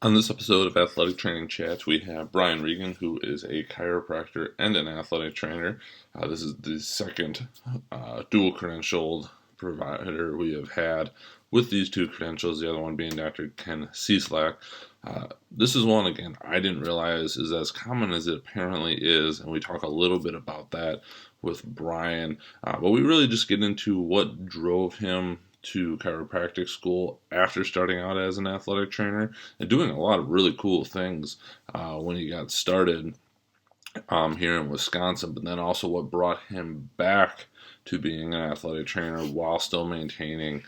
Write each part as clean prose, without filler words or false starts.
On this episode of Athletic Training Chats, we have Brian Regan, who is a chiropractor and an athletic trainer. This is the second dual credentialed provider we have had with these two credentials, the other one being Dr. Ken Cieslak. This is one, again, I didn't realize is as common as it apparently is, and we talk a little bit about that with Brian. But we really just get into what drove him to chiropractic school after starting out as an athletic trainer and doing a lot of really cool things when he got started here in Wisconsin, but then also what brought him back to being an athletic trainer while still maintaining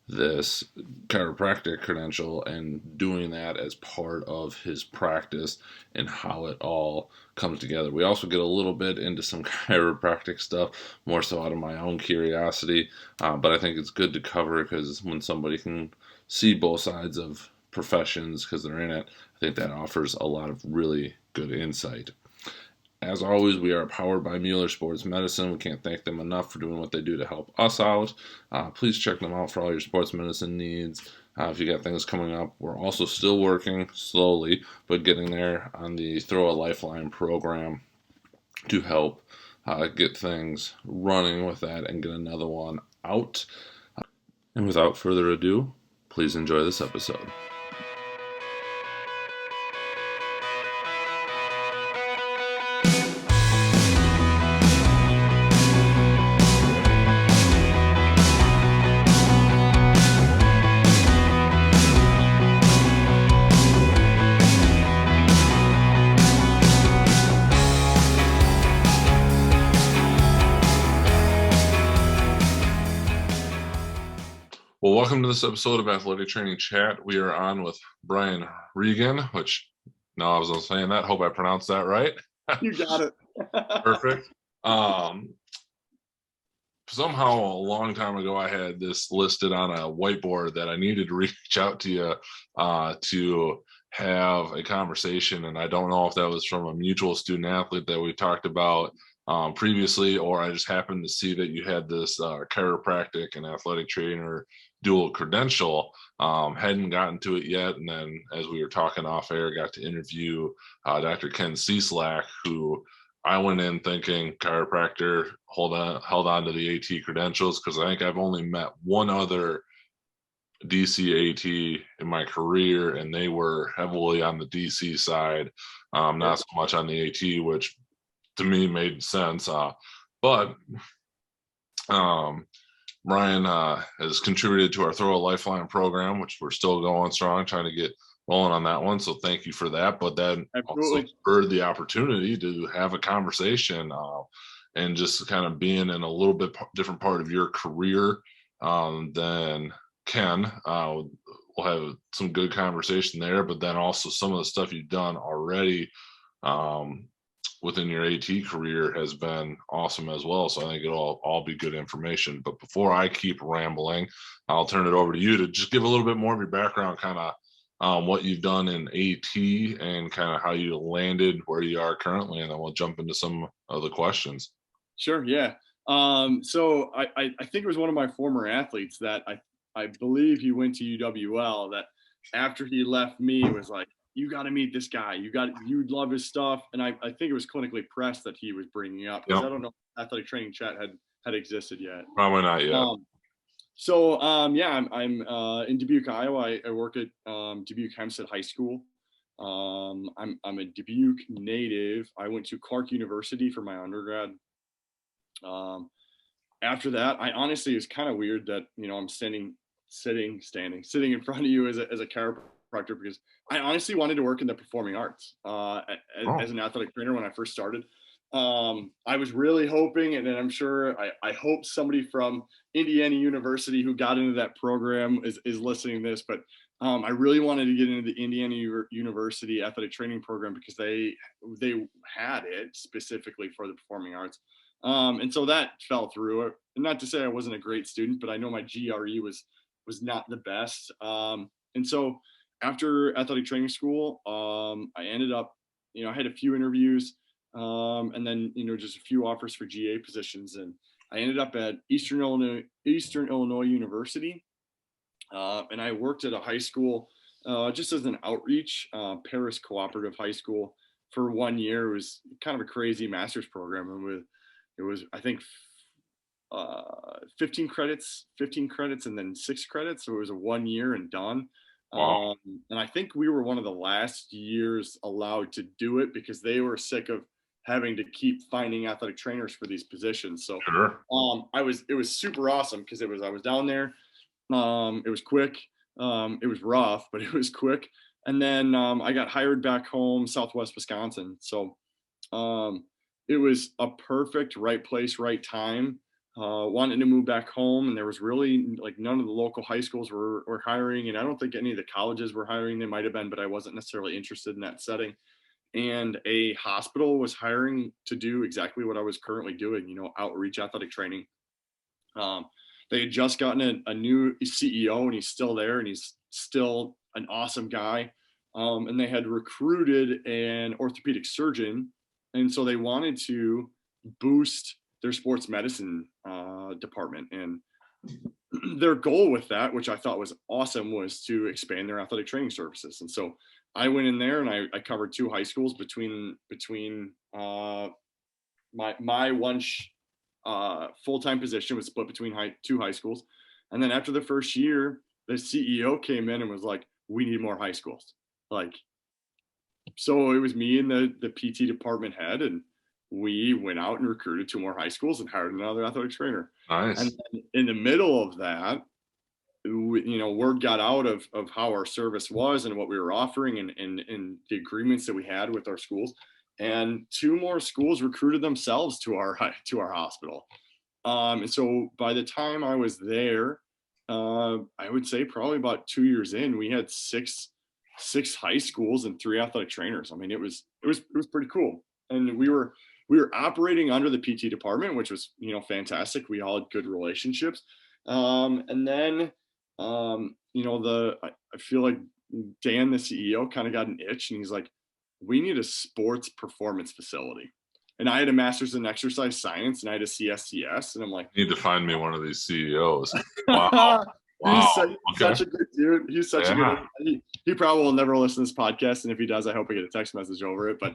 this chiropractic credential and doing that as part of his practice and how it all comes together. We also get a little bit into some chiropractic stuff, more so out of my own curiosity, but I think it's good to cover because when somebody can see both sides of professions because they're in it, I think that offers a lot of really good insight. As always, we are powered by Mueller Sports Medicine. We can't thank them enough for doing what they do to help us out. Please check them out for all your sports medicine needs. If you got things coming up, we're also still working slowly, but getting there on the Throw a Lifeline program to help get things running with that and get another one out. And without further ado, please enjoy this episode. Well, welcome to this episode of Athletic Training Chat. We are on with Brian Regan, which, no, I wasn't saying that. Hope I pronounced that right. You got it. Perfect. Somehow a long time ago, I had this listed on a whiteboard that I needed to reach out to you to have a conversation. And I don't know if that was from a mutual student athlete that we talked about previously, or I just happened to see that you had this chiropractic and athletic trainer dual credential. Hadn't gotten to it yet, and then as we were talking off air, got to interview Dr. Ken Cieslak, who I went in thinking chiropractor, held on to the AT credentials, because I think I've only met one other DC AT in my career, and they were heavily on the DC side, not so much on the AT, which to me made sense. But Brian has contributed to our Throw a Lifeline program, which we're still going strong, trying to get rolling on that one. So thank you for that. But then also spurred the opportunity to have a conversation and just kind of being in a little bit different part of your career than Ken. We'll have some good conversation there, but then also some of the stuff you've done already within your AT career has been awesome as well. So I think it'll all be good information. But before I keep rambling, I'll turn it over to you to just give a little bit more of your background, kind of what you've done in AT and kind of how you landed where you are currently. And then we'll jump into some of the questions. Sure. Yeah. So I think it was one of my former athletes that I believe he went to UWL, that after he left me was like, you got to meet this guy. You'd love his stuff. And I think it was clinically pressed that he was bringing up, because I don't know if Athletic Training Chat had existed yet. Probably not yet. I'm in Dubuque, Iowa. I work at Dubuque Hempstead High School. I'm a Dubuque native. I went to Clark University for my undergrad. After that, I honestly, it was kind of weird that, I'm sitting in front of you as a chiropractor, because I honestly wanted to work in the performing arts as an athletic trainer when I first started. I was really hoping, and then I'm sure I hope somebody from Indiana University who got into that program is listening to this, but I really wanted to get into the Indiana University athletic training program because they had it specifically for the performing arts. And so that fell through. And not to say I wasn't a great student, but I know my GRE was not the best. And so after athletic training school, I ended up, I had a few interviews, and then, just a few offers for GA positions. And I ended up at Eastern Illinois University. And I worked at a high school just as an outreach, Paris Cooperative High School for 1 year. It was kind of a crazy master's program, and it was I think 15 credits and then 6 credits. So it was a 1 year and done. Wow. And I think we were one of the last years allowed to do it because they were sick of having to keep finding athletic trainers for these positions. So Sure. it was super awesome because I was down there. It was quick. It was rough, but it was quick. And then I got hired back home, Southwest Wisconsin. So it was a perfect right place, right time. Wanting to move back home, and there was really like none of the local high schools were hiring, and I don't think any of the colleges were hiring. They might have been, but I wasn't necessarily interested in that setting. And a hospital was hiring to do exactly what I was currently doing, outreach athletic training. They had just gotten a new CEO, and he's still there, and he's still an awesome guy. And they had recruited an orthopedic surgeon, and so they wanted to boost their sports medicine department. And their goal with that, which I thought was awesome, was to expand their athletic training services. And so I went in there and I covered 2 high schools between my one full-time position was split between 2 high schools. And then after the first year, the CEO came in and was like, we need more high schools. Like, so it was me and the PT department head, and we went out and recruited 2 more high schools and hired another athletic trainer. Nice. And in the middle of that, word got out of how our service was and what we were offering and the agreements that we had with our schools. And 2 more schools recruited themselves to our hospital. And so by the time I was there, I would say probably about 2 years in, we had six high schools and 3 athletic trainers. I mean, it was pretty cool. And we were operating under the PT department, which was, fantastic. We all had good relationships. And then, I feel like Dan, the CEO, kind of got an itch, and he's like, we need a sports performance facility. And I had a master's in exercise science, and I had a CSCS, and I'm like, you need to find me one of these CEOs. Wow. Wow. He's such a good dude. He's such a good. He probably will never listen to this podcast, and if he does, I hope I get a text message over it. But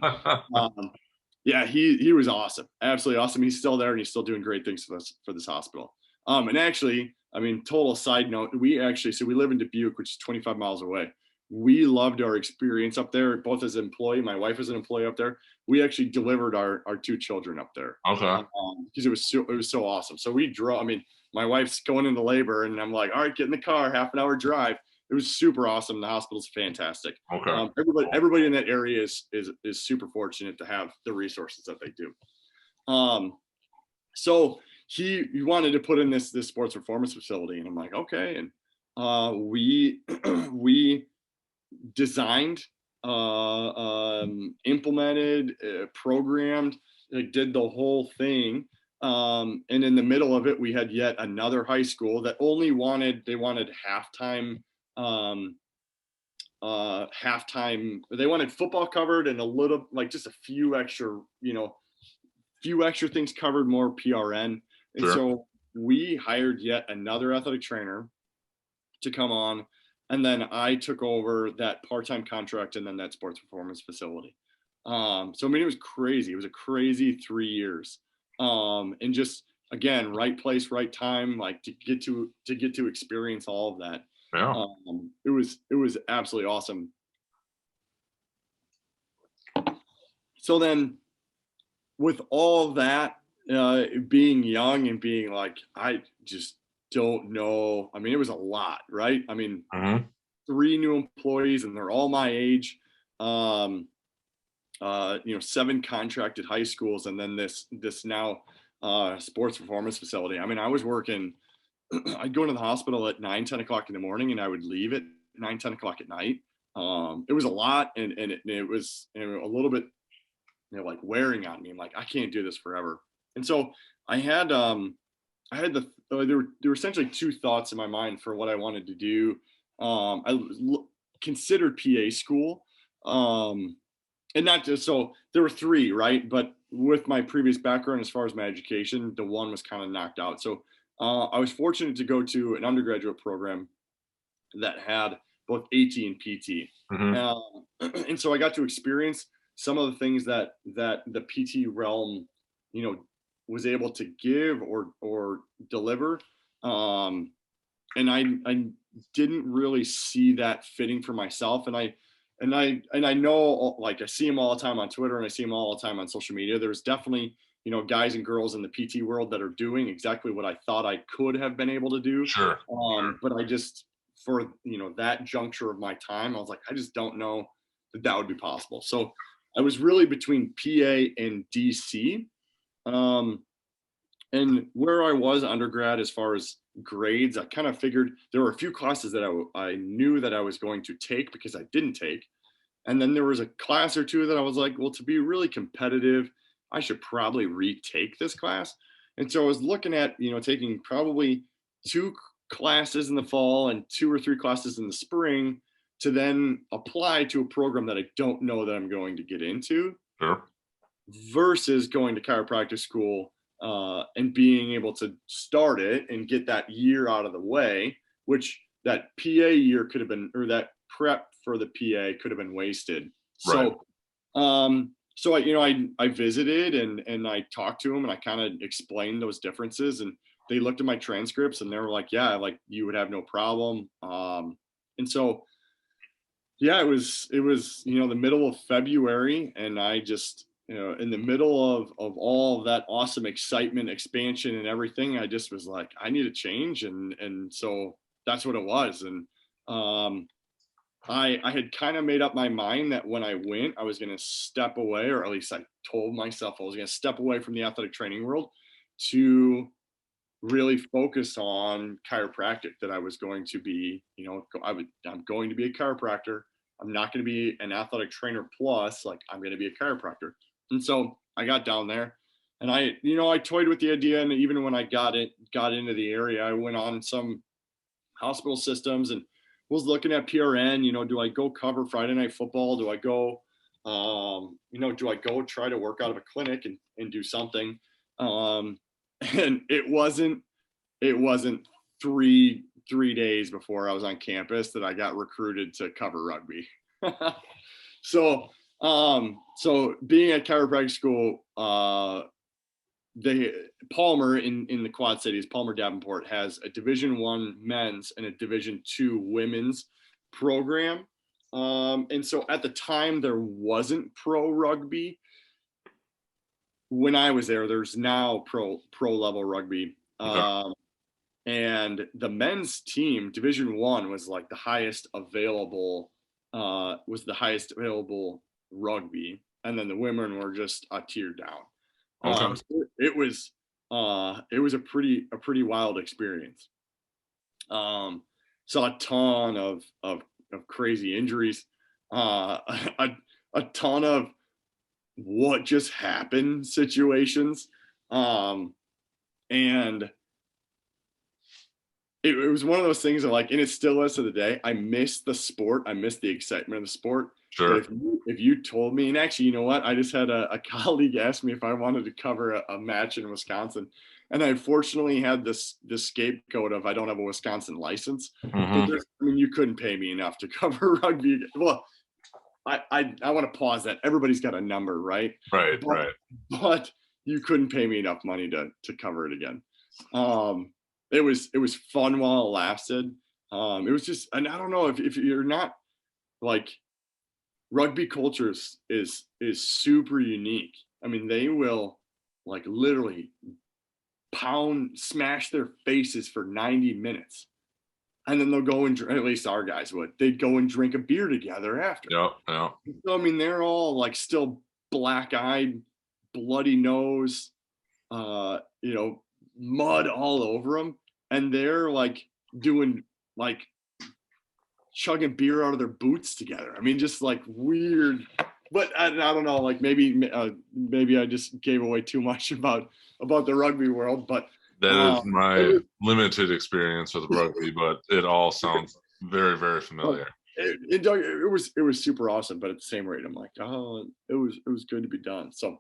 yeah, he was awesome, absolutely awesome. He's still there, and he's still doing great things for this hospital. And actually, I mean, total side note, we live in Dubuque, which is 25 miles away. We loved our experience up there, both as an employee. My wife is an employee up there. We actually delivered our 2 children up there. Okay. Because it was so awesome. So we drove. I mean, my wife's going into labor, and I'm like, all right, get in the car, half an hour drive. It was super awesome. The hospital's fantastic. Okay. Everybody in that area is super fortunate to have the resources that they do. So he wanted to put in this sports performance facility, and I'm like, okay. And we designed, implemented, programmed, did the whole thing. And in the middle of it, we had yet another high school that only wanted halftime. They wanted football covered and a little, like, just a few extra things covered, more PRN. And Sure. so we hired yet another athletic trainer to come on. And then I took over that part-time contract and then that sports performance facility. So, I mean, it was crazy. It was a crazy 3 years. And just, again, right place, right time, like to get to experience all of that. Yeah. It was absolutely awesome. So then with all of that, being young and being like, I just don't know. I mean, it was a lot, right? I mean, 3 new employees, and they're all my age. 7 contracted high schools, and then this now sports performance facility. I mean, I was working. I'd go into the hospital at 9-10 o'clock in the morning, and I would leave at 9-10 o'clock at night. It was a lot, and it was a little bit, like, wearing on me. I'm like, I can't do this forever. And so I had there were essentially 2 thoughts in my mind for what I wanted to do. I considered PA school, and not just, so there were 3, right? But with my previous background as far as my education, the one was kind of knocked out. So I was fortunate to go to an undergraduate program that had both AT and PT. And so I got to experience some of the things that the PT realm, was able to give or deliver. And I didn't really see that fitting for myself. And I know, like, I see them all the time on Twitter and I see them all the time on social media. There's definitely, guys and girls in the PT world that are doing exactly what I thought I could have been able to do. Sure. But I just, for, that juncture of my time, I was like, I just don't know that would be possible. So I was really between PA and DC. And where I was undergrad, as far as grades, I kind of figured there were a few classes that I knew that I was going to take because I didn't take. And then there was a class or two that I was like, well, to be really competitive, I should probably retake this class. And so I was looking at, taking probably 2 classes in the fall and 2 or 3 classes in the spring to then apply to a program that I don't know that I'm going to get into. Sure. Versus going to chiropractic school and being able to start it and get that year out of the way, which that PA year could have been, or that prep for the PA could have been wasted. Right. So I visited and I talked to them and I kind of explained those differences, and they looked at my transcripts and they were like, yeah, like, you would have no problem. And so, yeah, it was, the middle of February, and I just, in the middle of all of that awesome excitement, expansion and everything, I just was like, I need a change. And so that's what it was. And I had kind of made up my mind that when I went, I was going to step away, or at least I told myself I was going to step away from the athletic training world to really focus on chiropractic, that I was going to be, I'm going to be a chiropractor. I'm not going to be an athletic trainer plus, like, I'm going to be a chiropractor. And so I got down there and I toyed with the idea. And even when I got into the area, I went on some hospital systems and was looking at PRN, do I go cover Friday Night Football? Do I go, do I go try to work out of a clinic and do something? And it wasn't 3 days before I was on campus that I got recruited to cover rugby. So being at chiropractic school, Palmer in the Quad Cities, Palmer Davenport, has a Division I men's and a Division II women's program. And so at the time there wasn't pro rugby. When I was there, there's now pro level rugby. Okay. And the men's team, Division I, was like the highest available rugby, and then the women were just a tier down. Okay. So it was a pretty wild experience. Saw a ton of crazy injuries, a ton of what just happened situations, and it was one of those things that, like, and it still is to the day, I miss the sport. I miss the excitement of the sport. Sure. If you told me, and actually, you know what? I just had a colleague ask me if I wanted to cover a match in Wisconsin. And I fortunately had this scapegoat of, I don't have a Wisconsin license. Mm-hmm. But you couldn't pay me enough to cover rugby. Well, I want to pause that. Everybody's got a number, right? Right. But you couldn't pay me enough money to cover it again. It was fun while it lasted. It was just, and I don't know if you're not, like, rugby culture is super unique. I mean, they will, like, literally smash their faces for 90 minutes. And then they'll go and at least our guys would, they'd go and drink a beer together after. Yeah. So, I mean, they're all, like, still black-eyed, bloody nose, mud all over them. And they're, like, doing, like, chugging beer out of their boots together. I mean, just, like, weird. But I don't know, like, maybe I just gave away too much about the rugby world. But that is my limited experience with rugby, but it all sounds very, very familiar. It was super awesome, but at the same rate, I'm like, oh, it was good to be done. So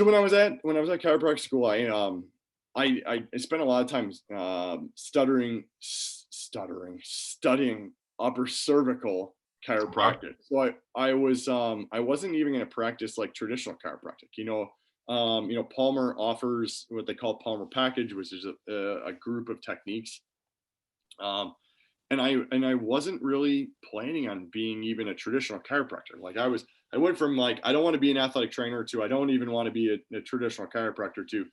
when I was at chiropractic school, I spent a lot of time studying upper cervical chiropractic. So I wasn't even going to practice like traditional chiropractic. Palmer offers what they call Palmer package, which is a group of techniques. And I wasn't really planning on being even a traditional chiropractor. Like I went from like, I don't want to be an athletic trainer to I don't even want to be a traditional chiropractor to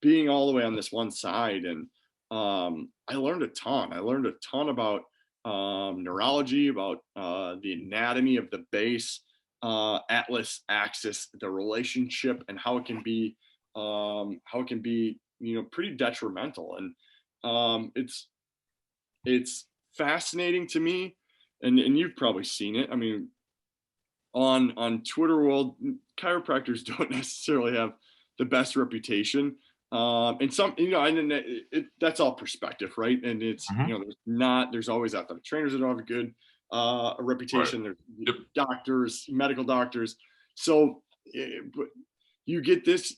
being all the way on this one side. And I learned a ton. I learned a ton about neurology, about the anatomy of the base, atlas axis, the relationship, and how it can be pretty detrimental. And it's fascinating to me, and you've probably seen it. I mean, on Twitter world, chiropractors don't necessarily have the best reputation. And some, that's all perspective, right? And it's, there's always athletic trainers that don't have a good reputation. Right. There's doctors, medical doctors. So, but you get this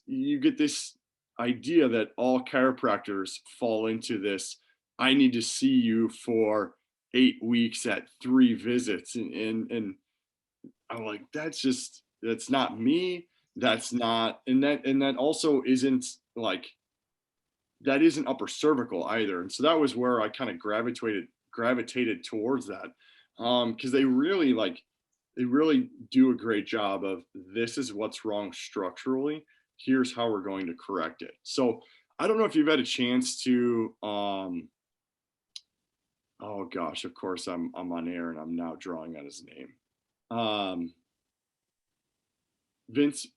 idea that all chiropractors fall into this. I need to see you for 8 weeks at 3 visits, and I'm like, that's not me. That's not, and that also isn't like, that isn't upper cervical either. And so that was where I kind of gravitated towards that. Cause they really do a great job of, this is what's wrong structurally. Here's how we're going to correct it. So I don't know if you've had a chance to, oh gosh, of course I'm on air and I'm now drawing on his name. Vince,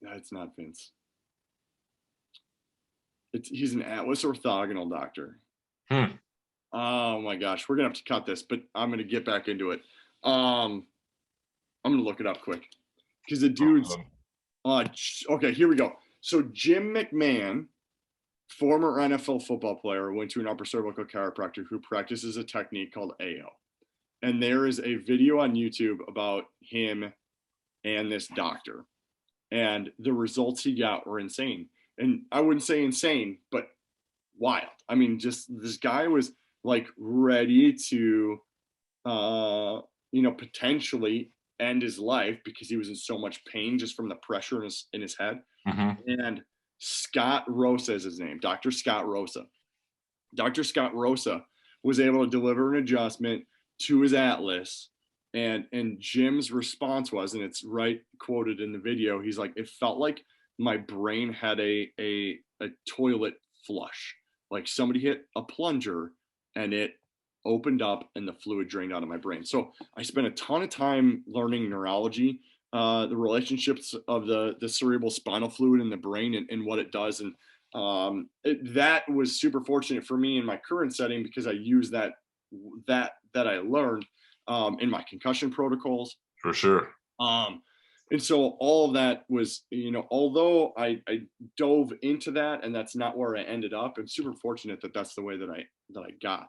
it's not Vince. He's an Atlas orthogonal doctor. Oh my gosh, we're gonna have to cut this, but I'm gonna get back into it. I'm gonna look it up quick because the dude's. Okay, here we go. So Jim McMahon, former NFL football player, went to an upper cervical chiropractor who practices a technique called AO. And there is a video on YouTube about him and this doctor. And the results he got were insane. And I wouldn't say insane, but wild. I mean, just this guy was like ready to, potentially end his life because he was in so much pain just from the pressure in his head. And Scott Rosa is his name, Dr. Scott Rosa. Dr. Scott Rosa was able to deliver an adjustment to his atlas. And Jim's response was, and it's right quoted in the video, he's like, it felt like my brain had a toilet flush. Like somebody hit a plunger and it opened up and the fluid drained out of my brain. So I spent a ton of time learning neurology, the relationships of the cerebral spinal fluid in the brain and what it does. And that was super fortunate for me in my current setting because I use that I learned in my concussion protocols. For sure. And so all of that was, although I dove into that and that's not where I ended up, I'm super fortunate that that's the way that I got.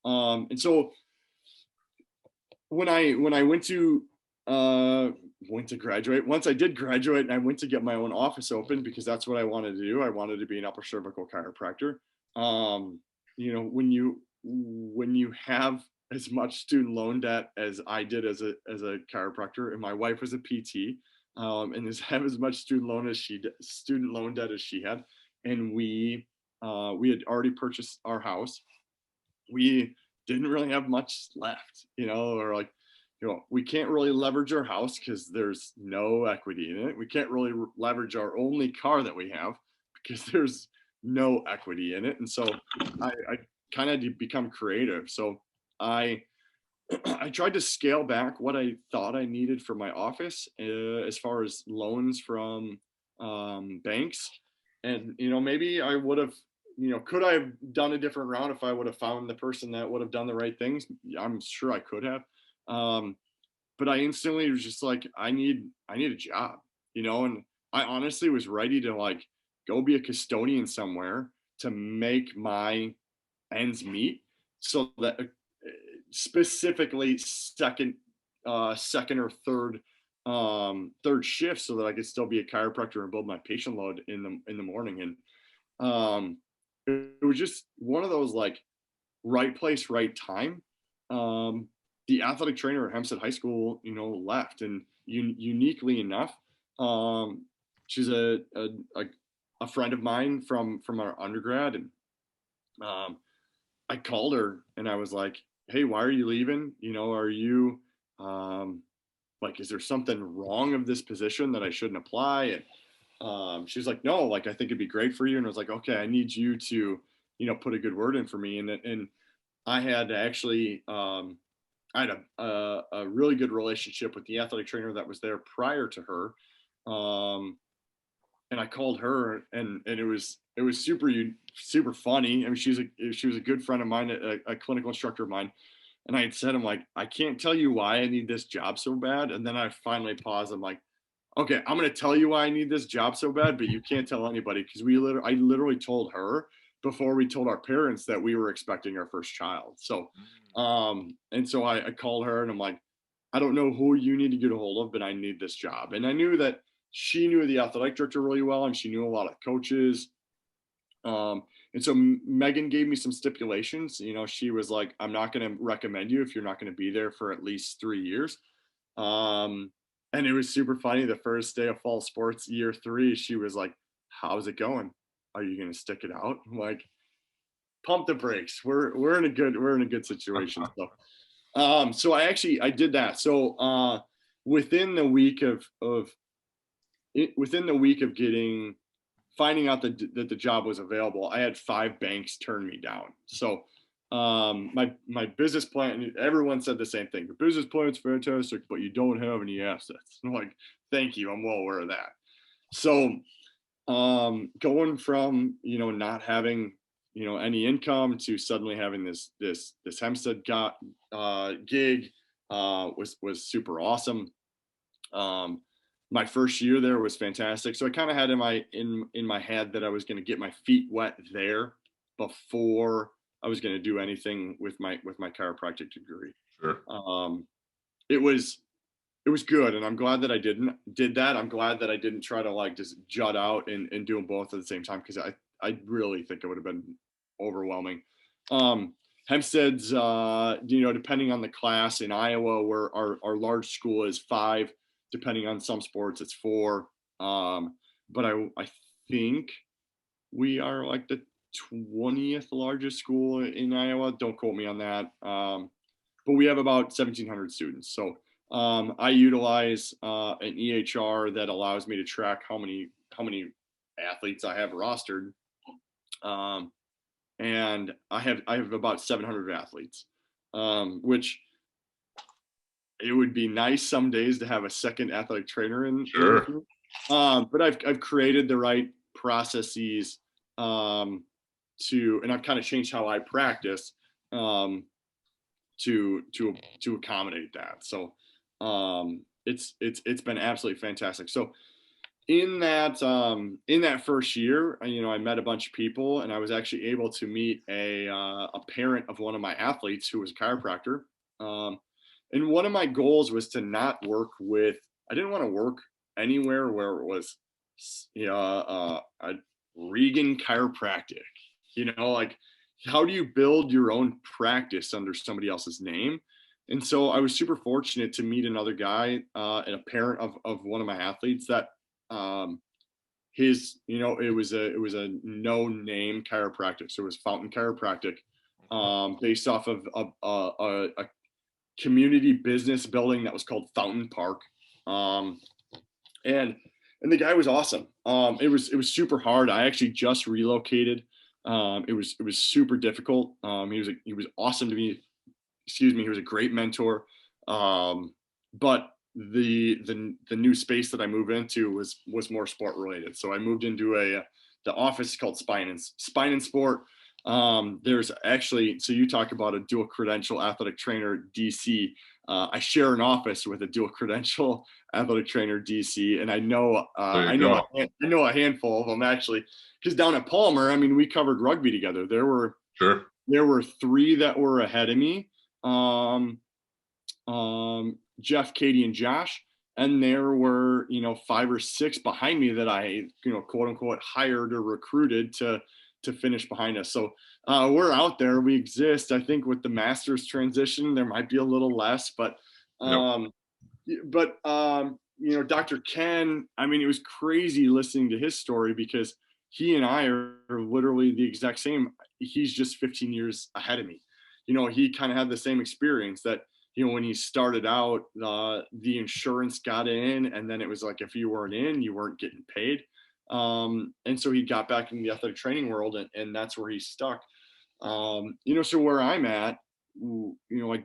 And so when I went to graduate, once I did graduate and I went to get my own office open because that's what I wanted to do. I wanted to be an upper cervical chiropractor. When you have as much student loan debt as I did as a chiropractor, and my wife was a PT, and have as much student loan debt as she had, and we had already purchased our house. We didn't really have much left, or like, we can't really leverage our house because there's no equity in it. We can't really leverage our only car that we have because there's no equity in it. And so I kind of become creative. So I tried to scale back what I thought I needed for my office as far as loans from banks. And, maybe I would have, could I have done a different route if I would have found the person that would have done the right things? I'm sure I could have. But I instantly was just like, I need a job, and I honestly was ready to like go be a custodian somewhere to make my ends meet, so that specifically second or third shift, so that I could still be a chiropractor and build my patient load in the morning. And it was just one of those like right place, right time. the athletic trainer at Hempstead High School, left, and uniquely enough, she's a friend of mine from our undergrad, and um, I called her and I was like, "Hey, why are you leaving? Are you um, like, is there something wrong of this position that I shouldn't apply?" And she was like, "No, like I think it'd be great for you." And I was like, "Okay, I need you to, put a good word in for me." And I had actually I had a really good relationship with the athletic trainer that was there prior to her. Um, and I called her, and it was super funny. I mean, she was a good friend of mine, a clinical instructor of mine. And I had said, I'm like, I can't tell you why I need this job so bad. And then I finally paused. I'm like, okay, I'm going to tell you why I need this job so bad, but you can't tell anybody, because I literally told her before we told our parents that we were expecting our first child. So, and so I called her and I'm like, I don't know who you need to get a hold of, but I need this job. And I knew that she knew the athletic director really well, and she knew a lot of coaches. And so Megan gave me some stipulations. She was like, I'm not going to recommend you if you're not going to be there for at least 3 years. Um, and it was super funny. The first day of fall sports, year 3, she was like, "How's it going? Are you going to stick it out?" I'm like, "Pump the brakes. We're in a good situation." So I did that. So within the week within the week of finding out that the job was available, I had 5 banks turn me down. So my business plan, everyone said the same thing. The business plan's fantastic, but you don't have any assets. I'm like, thank you. I'm well aware of that. So going from, not having, any income to suddenly having this Hempstead gig was super awesome. My first year there was fantastic. So I kind of had in my head that I was going to get my feet wet there before I was going to do anything with my chiropractic degree. Sure. It was good, and I'm glad that I did that. I'm glad that I didn't try to like just jut out and do them both at the same time, because I really think it would have been overwhelming. Hempstead's depending on the class in Iowa, where our large school is 5, depending on some sports it's 4. But I think we are like the 20th largest school in Iowa. Don't quote me on that. But we have about 1,700 students. So I utilize an EHR that allows me to track how many athletes I have rostered. And I have about 700 athletes, which it would be nice some days to have a second athletic trainer in Sure. but I've created the right processes and I've kind of changed how I practice to accommodate that. So it's been absolutely fantastic. So in that first year, I met a bunch of people, and I was actually able to meet a parent of one of my athletes who was a chiropractor. And one of my goals was to not work with. I didn't want to work anywhere where it was, a Regan chiropractic. Like, how do you build your own practice under somebody else's name? And so I was super fortunate to meet another guy and a parent of one of my athletes that it was a no name chiropractic. So it was Fountain Chiropractic, based off of a community business building that was called Fountain Park. And the guy was awesome. It was super hard. I actually just relocated. It was super difficult. He was awesome to me. Excuse me. He was a great mentor. But the new space that I moved into was more sport related. So I moved into the office called Spine and Sport. There's actually, so you talk about a dual credential athletic trainer DC. I share an office with a dual credential athletic trainer DC, and I know I know a handful of them actually, because down at Palmer, I mean, we covered rugby together. There were 3 that were ahead of me. Jeff, Katie, and Josh. And there were, 5 or 6 behind me that I, quote unquote, hired or recruited to to finish behind us. So we're out there, we exist. I think with the Masters transition, there might be a little less, but Dr. Ken, I mean, it was crazy listening to his story because he and I are literally the exact same. He's just 15 years ahead of me. He kind of had the same experience that, when he started out, the insurance got in, and then it was like, if you weren't in, you weren't getting paid. And so he got back into the athletic training world, and that's where he's stuck. So where I'm at, I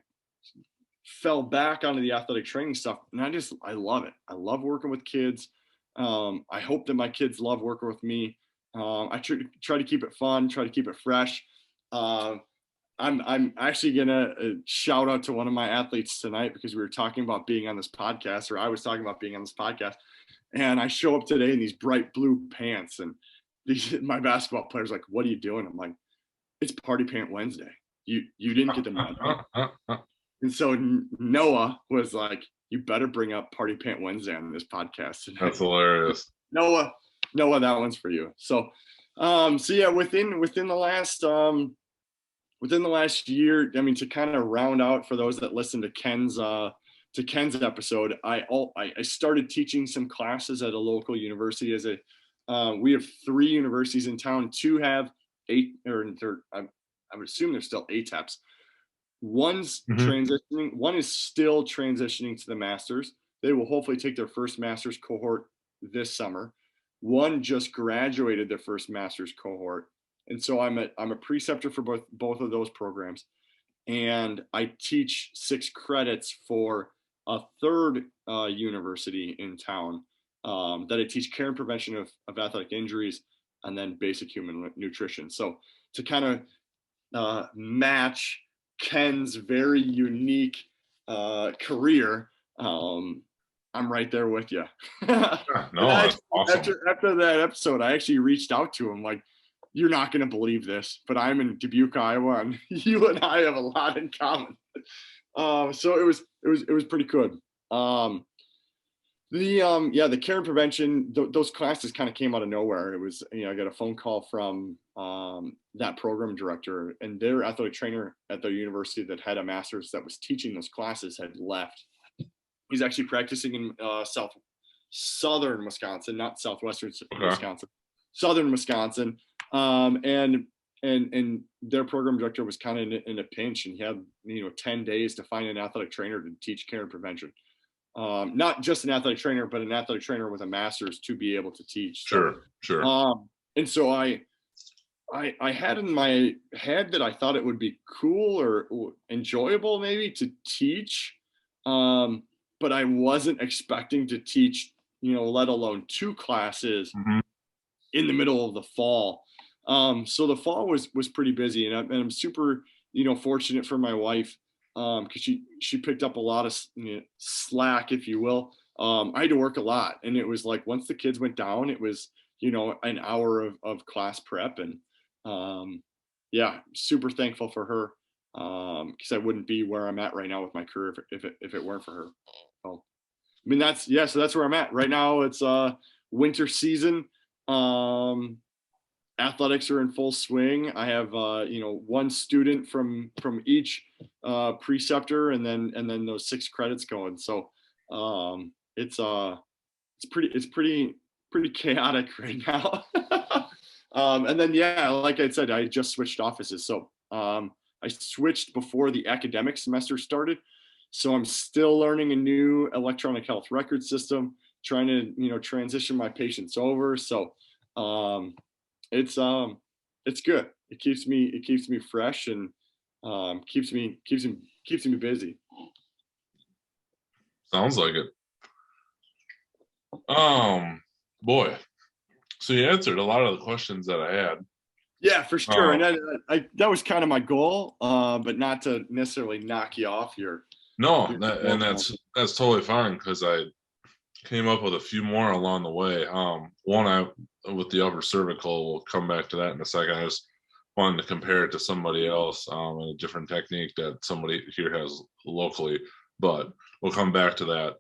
fell back onto the athletic training stuff, and I love it. I love working with kids. I hope that my kids love working with me. I try to keep it fun, try to keep it fresh. I'm actually gonna shout out to one of my athletes tonight because we were talking about being on this podcast, or I was talking about being on this podcast, and I show up today in these bright blue pants, and my basketball player's like, "What are you doing?" I'm like, "It's Party Pant Wednesday. You didn't get the memo." And so Noah was like, "You better bring up Party Pant Wednesday on this podcast tonight." That's hilarious. Noah, that one's for you. So yeah, within the last year, I mean, to kind of round out for those that listen to Ken's episode, I started teaching some classes at a local university. We have 3 universities in town. 2 have 8, I would assume they're still ATEPs. One's transitioning. One is still transitioning to the Masters. They will hopefully take their first Masters cohort this summer. One just graduated their first Masters cohort. And so I'm a preceptor for both of those programs, and I teach 6 credits for a third university in town that I teach care and prevention of athletic injuries, and then basic human nutrition. So to kind of match Ken's very unique career, I'm right there with you. That's awesome. After that episode, I actually reached out to him like, "You're not going to believe this, but I'm in Dubuque, Iowa, and you and I have a lot in common." So it was pretty good. The care and prevention, those classes kind of came out of nowhere. It was, I got a phone call from that program director, and their athletic trainer at the university that had a master's that was teaching those classes had left. He's actually practicing in southern Wisconsin, not southwestern Wisconsin, southern Wisconsin. And their program director was kind of in a pinch, and he had 10 days to find an athletic trainer to teach care and prevention. Not just an athletic trainer, but an athletic trainer with a master's to be able to teach. Sure. And so I had in my head that I thought it would be cool or enjoyable maybe to teach, but I wasn't expecting to teach, let alone 2 classes in the middle of the fall. So the fall was pretty busy, and I'm super, fortunate for my wife, because she picked up a lot of slack, if you will. I had to work a lot, and it was like once the kids went down, it was an hour of class prep, and super thankful for her, because I wouldn't be where I'm at right now with my career if it weren't for her. So, I mean, so that's where I'm at right now. It's winter season. Athletics are in full swing. I have 1 student from each preceptor, and then those 6 credits going. So it's pretty chaotic right now. And then like I said, I just switched offices. So I switched before the academic semester started. So I'm still learning a new electronic health record system, trying to transition my patients over. So it's good. It keeps me fresh, and keeps me busy. Sounds like it. Boy, so you answered a lot of the questions that I had. Yeah, for sure. And that was kind of my goal, but not to necessarily knock you off your. No, that's totally fine, because I came up with a few more along the way. One, with the upper cervical, we'll come back to that in a second. I just wanted to compare it to somebody else, and a different technique that somebody here has locally, but we'll come back to that.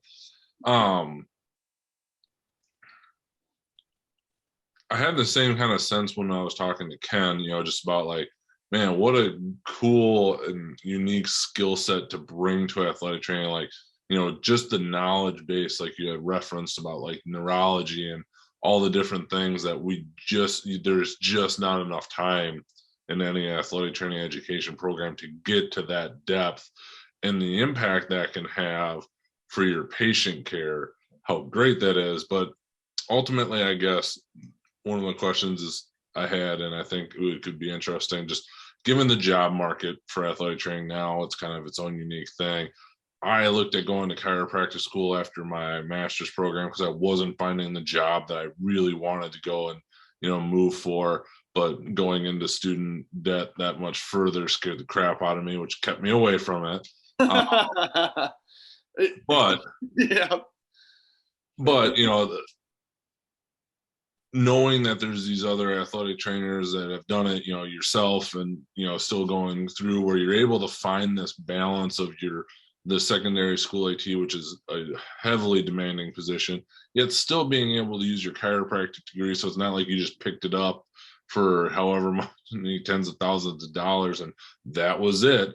I had the same kind of sense when I was talking to Ken, just about like, man, what a cool and unique skill set to bring to athletic training. Like, just the knowledge base, like you had referenced about like neurology and all the different things that there's just not enough time in any athletic training education program to get to that depth, and the impact that can have for your patient care, how great that is. But ultimately, I guess one of the questions is I had, and I think it could be interesting, just given the job market for athletic training now, it's kind of its own unique thing. I looked at going to chiropractic school after my master's program because I wasn't finding the job that I really wanted to go and, move for. But going into student debt that much further scared the crap out of me, which kept me away from it. But Yeah. but knowing that there's these other athletic trainers that have done it, yourself, and still going through where you're able to find this balance of the secondary school AT, which is a heavily demanding position, yet still being able to use your chiropractic degree. So it's not like you just picked it up for however many tens of thousands of dollars and that was it.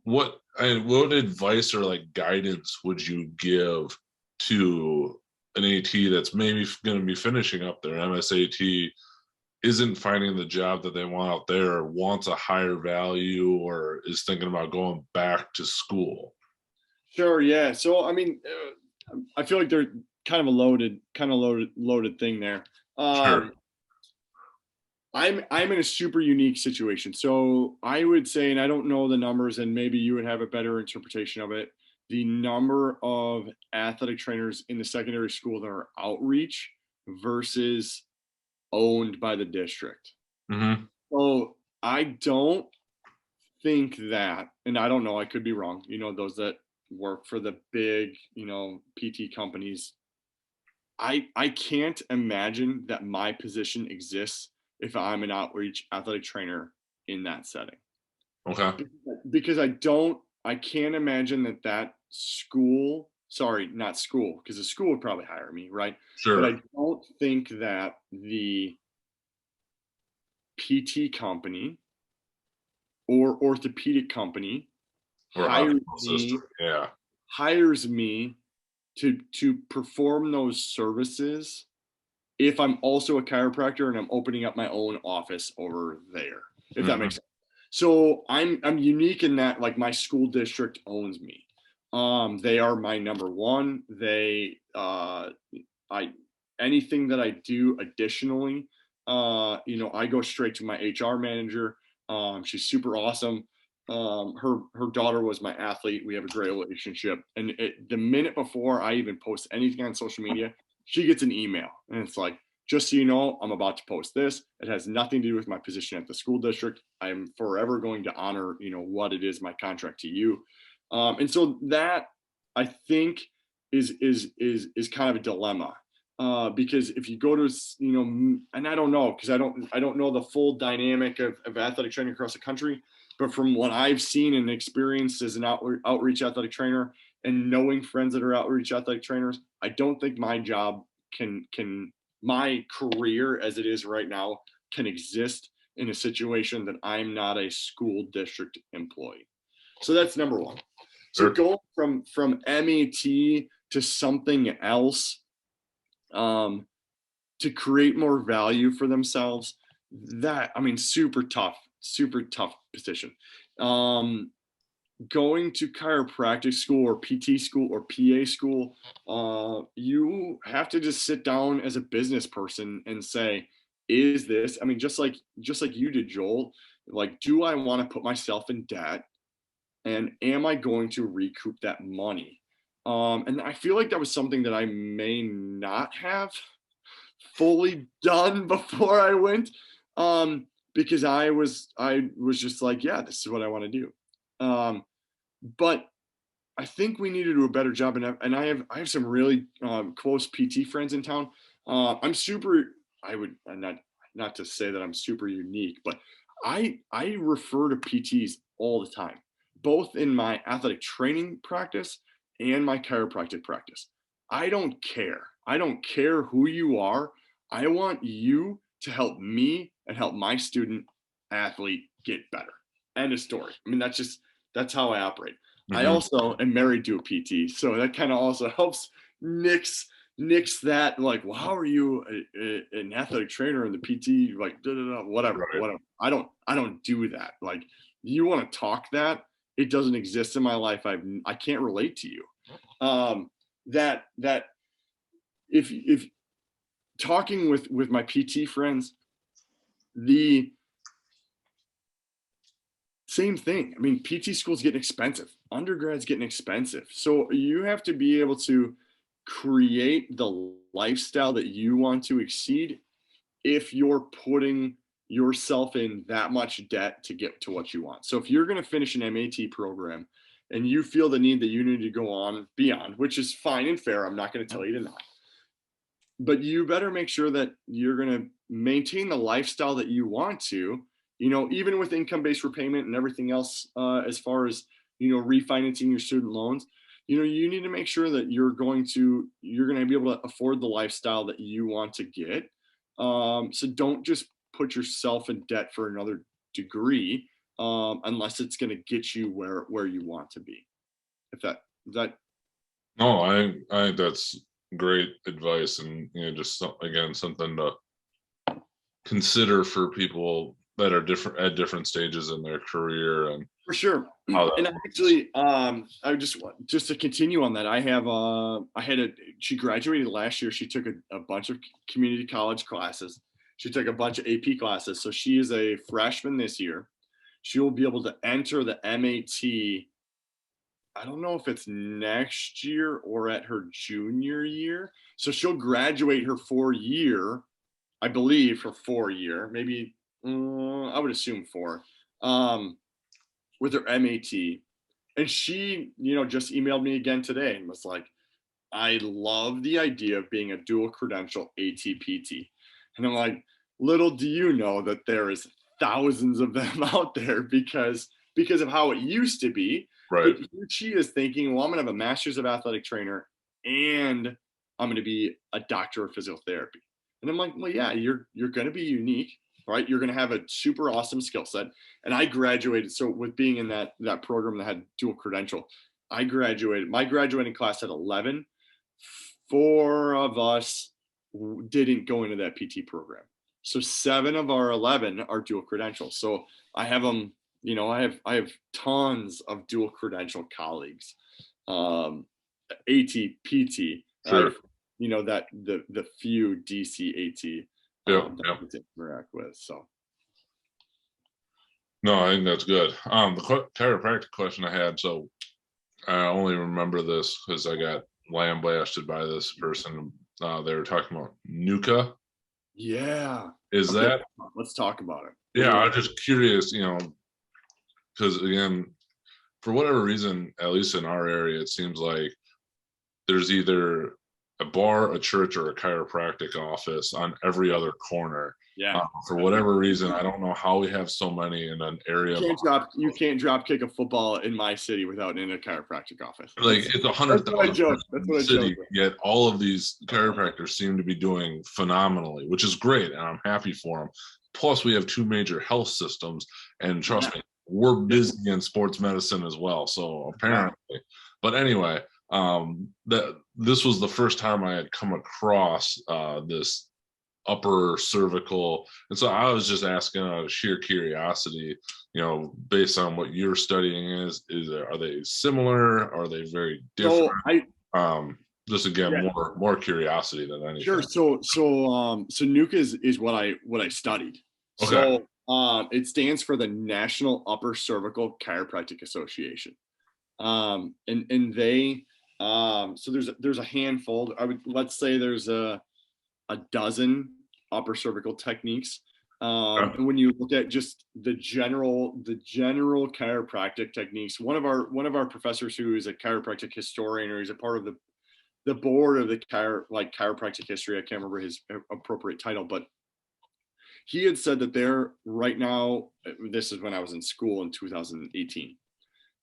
What advice or like guidance would you give to an AT that's maybe going to be finishing up their MSAT, isn't finding the job that they want out there, or wants a higher value, or is thinking about going back to school? Sure. Yeah. So, I mean, I feel like they're kind of a loaded thing there. Sure. I'm in a super unique situation. So I would say, and I don't know the numbers, and maybe you would have a better interpretation of it. The number of athletic trainers in the secondary school that are outreach versus owned by the district. Mm-hmm. So I don't think that, and I don't know, I could be wrong. Those that work for the big, PT companies, I can't imagine that my position exists if I'm an outreach athletic trainer in that setting. Okay. Because I can't imagine that school, sorry, not school, because the school would probably hire me, right? But Sure. I don't think that the PT company or orthopedic company Or hires hospital system. me Yeah. hires me to perform those services if I'm also a chiropractor and I'm opening up my own office over there, if that Mm-hmm. makes sense. So I'm unique in that, like, my school district owns me. They are my number one. I anything that I do additionally, I go straight to my HR manager. She's super awesome. Her daughter was my athlete. We have a great relationship. And the minute before I even post anything on social media, she gets an email, and it's like, just so you know, I'm about to post this. It has nothing to do with my position at the school district. I'm forever going to honor, what it is, my contract to you. And so that, I think, is kind of a dilemma. Because if you go to, and I don't know, because I don't know the full dynamic of athletic training across the country, but from what I've seen and experienced as an outreach athletic trainer, and knowing friends that are outreach athletic trainers, I don't think my job can my career as it is right now can exist in a situation that I'm not a school district employee. So that's number one. So Sure. going from MAT to something else, to create more value for themselves, that, I mean, super tough position. Going to chiropractic school or PT school or PA school, you have to just sit down as a business person and say, is this, I mean, just like you did, Joel, like, do I want to put myself in debt, and am I going to recoup that money? And I feel like that was something that I may not have fully done before I went, because I was just like, yeah, this is what I want to do. But I think we need to do a better job, and I have some really close PT friends in town. I'm super. I would not to say that I'm super unique, but I refer to PTs all the time, both in my athletic training practice and my chiropractic practice. I don't care. I don't care who you are. I want you to help me and help my student athlete get better. End of story. I mean, that's how I operate. I also am married to a PT, so that kind of also helps nix that, like, well, how are you an athletic trainer and the PT, like, whatever. I don't do that. Like, you want to talk that, it doesn't exist in my life. I can't relate to you. That if talking with my PT friends, the same thing. I mean, PT school's getting expensive. Undergrad's getting expensive. So you have to be able to create the lifestyle that you want to exceed if you're putting yourself in that much debt to get to what you want. So if you're going to finish an MAT program and you feel the need that you need to go on beyond, which is fine and fair, I'm not going to tell you to not. But you better make sure that you're going to maintain the lifestyle that you want to, even with income-based repayment and everything else, as far as, refinancing your student loans, you need to make sure that you're going to be able to afford the lifestyle that you want to get. So don't just put yourself in debt for another degree, unless it's going to get you where you want to be. No, I think that's great advice, and just again, something to consider for people that are at different stages in their career. And for sure. And actually, I just to continue on that, she graduated last year. She took a bunch of community college classes. She took a bunch of AP classes. So she is a freshman this year. She will be able to enter the MAT. I don't know if it's next year or at her junior year. So she'll graduate her 4-year, I believe, her 4-year, maybe, I would assume 4, with her MAT. And she, just emailed me again today and was like, I love the idea of being a dual credential ATPT. And I'm like, little do you know that there is thousands of them out there because of how it used to be. Right. But she is thinking, well, I'm going to have a master's of athletic trainer and I'm going to be a doctor of physical therapy. And I'm like, well, yeah, you're going to be unique, right? You're going to have a super awesome skill set. And I graduated. So with being in that program that had dual credential, I graduated. My graduating class had 11. 4 of us didn't go into that PT program. So 7 of our 11 are dual credentials. So I have them, I have tons of dual credential colleagues, AT, PT, sure. that the few DC, AT that I interact with. So. No, I think that's good. The chiropractic question I had, so I only remember this because I got lambasted by this person. They were talking about NUCA. Yeah. Is that? Let's talk about it. Yeah, I'm just curious, because again, for whatever reason, at least in our area, it seems like there's either a bar, a church, or a chiropractic office on every other corner. Yeah. For whatever reason, I don't know how we have so many in an area. You can't drop kick a football in my city without in a chiropractic office. Like it's 100,000 city, with. yet all of these chiropractors seem to be doing phenomenally, which is great, and I'm happy for them. Plus, we have 2 major health systems, and trust me, we're busy in sports medicine as well. So apparently, but anyway, this was the first time I had come across this upper cervical, and so I was just asking out of sheer curiosity, based on what you're studying, are they similar, are they very different? So just again, more curiosity than anything. Sure. So NUCA is what I studied. Okay. So it stands for the National Upper Cervical Chiropractic Association, and they so there's a handful. Let's say there's a dozen upper cervical techniques. And when you look at just the general chiropractic techniques, one of our professors who is a chiropractic historian, or he's a part of the board of the chiropractic history, I can't remember his appropriate title, but he had said that there right now, this is when I was in school in 2018,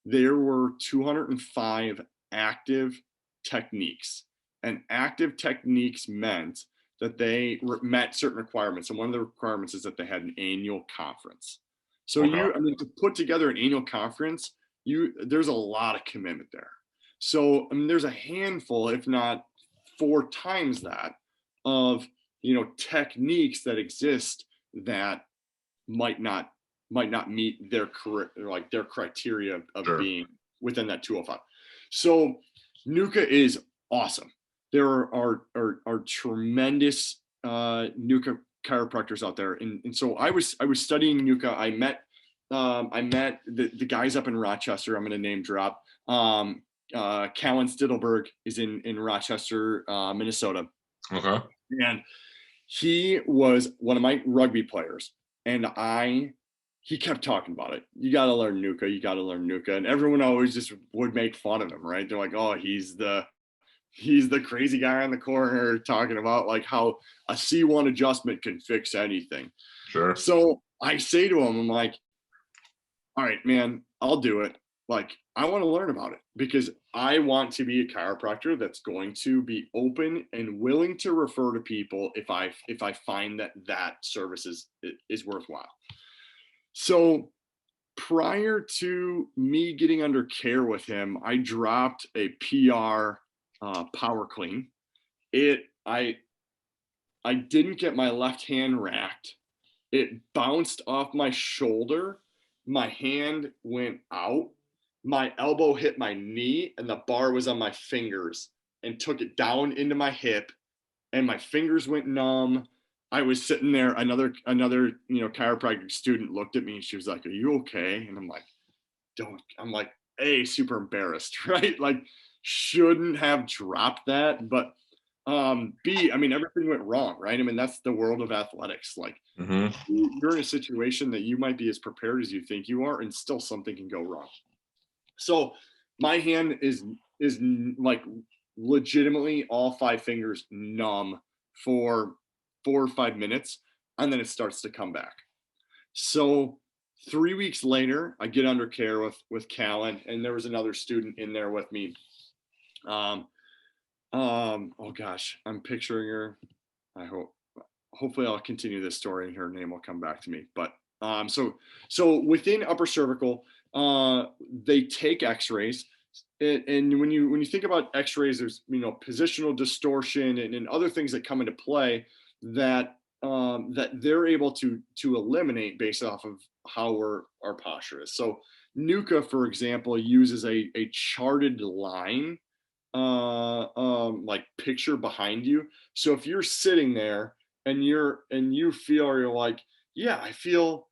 there were 205 active techniques, and active techniques meant that they met certain requirements. And one of the requirements is that they had an annual conference. So Okay. I mean, to put together an annual conference, there's a lot of commitment there. So I mean, there's a handful, if not 4 times that, of techniques that exist that might not meet their their criteria of Sure. being within that 205. So NUCA is awesome. There are tremendous NUCA chiropractors out there, and so I was studying NUCA. I met the guys up in Rochester. I'm going to name drop. Callan Stittleberg is in Rochester, Minnesota, Okay. and he was one of my rugby players, and he kept talking about it. You got to learn NUCA. You got to learn NUCA, and everyone always just would make fun of him, right? They're like, "Oh, he's the crazy guy on the corner talking about like how a C1 adjustment can fix anything." Sure. So I say to him, I'm like, "All right, man, I'll do it. Like, I want to learn about it because I want to be a chiropractor that's going to be open and willing to refer to people if I find that service is worthwhile." So prior to me getting under care with him, I dropped a PR power clean. I didn't get my left hand racked. It bounced off my shoulder. My hand went out. My elbow hit my knee, and the bar was on my fingers and took it down into my hip, and my fingers went numb. I was sitting there. Another chiropractic student looked at me, and she was like, "Are you okay?" And I'm like, "Don't." I'm like, A, super embarrassed, right? Like, shouldn't have dropped that, but B, I mean, everything went wrong, right? I mean, that's the world of athletics. Like, Mm-hmm. you're in a situation that you might be as prepared as you think you are, and still something can go wrong. So my hand is like legitimately all 5 fingers numb for 4 or 5 minutes, and then it starts to come back. So 3 weeks later, I get under care with Callan, and there was another student in there with me. Oh gosh, I'm picturing her. I hopefully I'll continue this story and her name will come back to me. But so within upper cervical, they take X-rays, and when you think about X-rays, there's positional distortion and other things that come into play that that they're able to eliminate based off of how our posture is. So NUCA, for example, uses a charted line like picture behind you. So if you're sitting there and you're like, yeah, I feel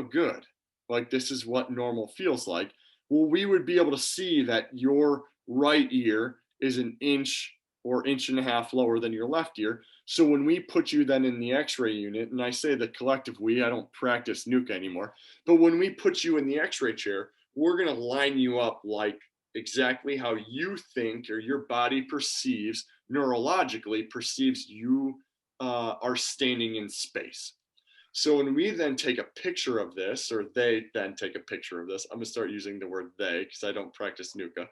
good. Like, this is what normal feels like. Well, we would be able to see that your right ear is an inch or inch and a half lower than your left ear. So when we put you then in the X-ray unit, and I say the collective we, I don't practice NUCA anymore, but when we put you in the X-ray chair, we're going to line you up like exactly how you think or your body perceives neurologically perceives you are standing in space. So when we then take a picture of this, or they then take a picture of this, I'm going to start using the word they because I don't practice NUCA.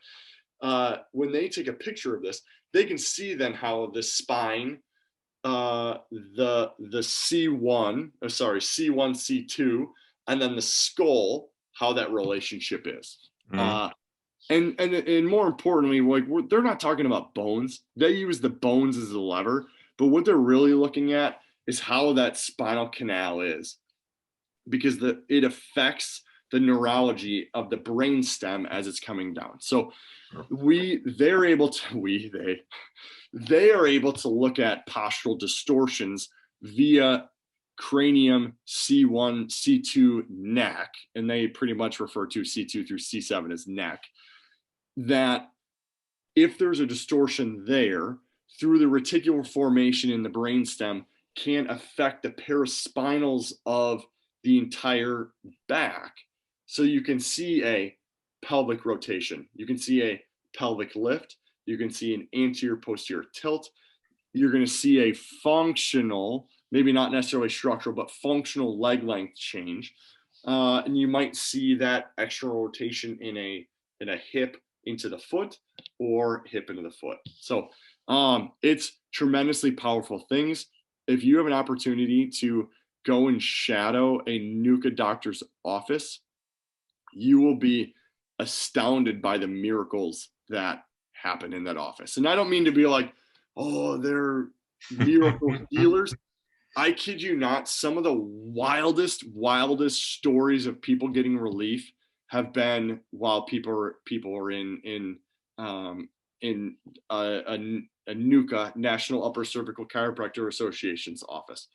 When they take a picture of this, they can see then how the spine, the C1, C1, C2, and then the skull, how that relationship is. Mm-hmm. And more importantly, like, they're not talking about bones. They use the bones as a lever, but what they're really looking at is how that spinal canal is, because it affects the neurology of the brain stem as it's coming down. So they are able to look at postural distortions via cranium, C1, C2, neck, and they pretty much refer to C2 through C7 as neck. That if there's a distortion there, through the reticular formation in the brainstem, can affect the paraspinals of the entire back. So you can see a pelvic rotation, you can see a pelvic lift, you can see an anterior posterior tilt. You're going to see a functional, maybe not necessarily structural, but functional leg length change. And you might see that external rotation in a hip into the foot or hip into the foot. So it's tremendously powerful things. if you have an opportunity to go and shadow a NUCA doctor's office, you will be astounded by the miracles that happen in that office. And I don't mean to be like, oh, they're miracle healers. I kid you not, some of the wildest stories of people getting relief have been while people are in a NUCA, National Upper Cervical Chiropractor Association's office.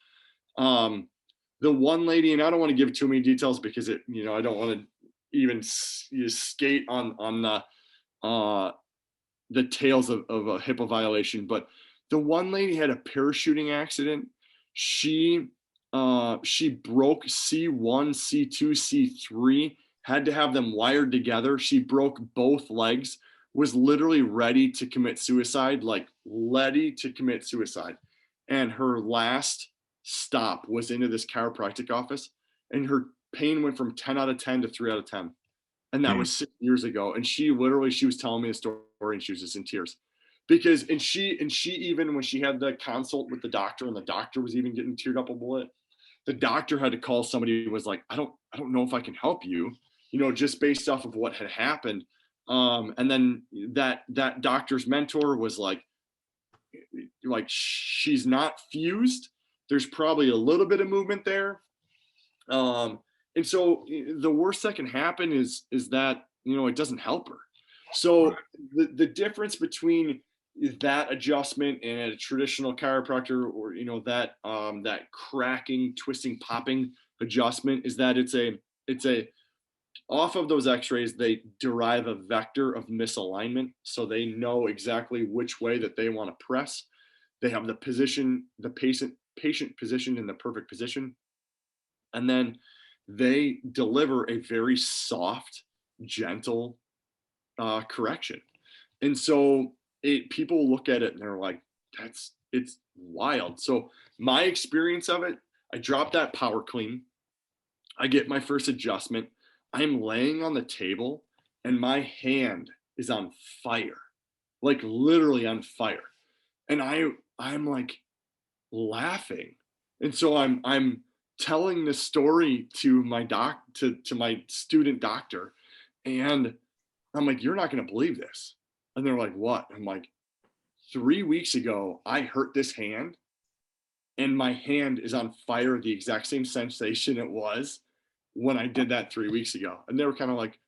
The one lady, and I don't want to give too many details because it, I don't want to even skate on the tails of a HIPAA violation, but the one lady had a parachuting accident. She broke C1, C2, C3, had to have them wired together. She broke both legs, was literally ready to commit suicide, And her last stop was into this chiropractic office, and her pain went from 10 out of 10 to 3 out of 10. And that was 6 years ago. And she was telling me a story and she was just in tears because, and she even, when she had the consult with the doctor and the doctor was even getting teared up a bit, the doctor had to call somebody who was like, I don't know if I can help you, just based off of what had happened. And then that doctor's mentor was like, she's not fused. There's probably a little bit of movement there. And so the worst that can happen is that, it doesn't help her. So the difference between that adjustment and a traditional chiropractor, or, that cracking, twisting, popping adjustment, is that it's a off of those x-rays, they derive a vector of misalignment. So they know exactly which way that they want to press. They have the patient positioned in the perfect position. And then they deliver a very soft, gentle correction. And so people look at it and they're like, it's wild. So my experience of it, I drop that power clean. I get my first adjustment. I'm laying on the table and my hand is on fire, like literally on fire. And I'm like laughing. And so I'm telling the story to my to my student doctor, and I'm like, you're not going to believe this. And they're like, what? I'm like, 3 weeks ago, I hurt this hand and my hand is on fire, the exact same sensation it was when I did that 3 weeks ago. And they were kind of like,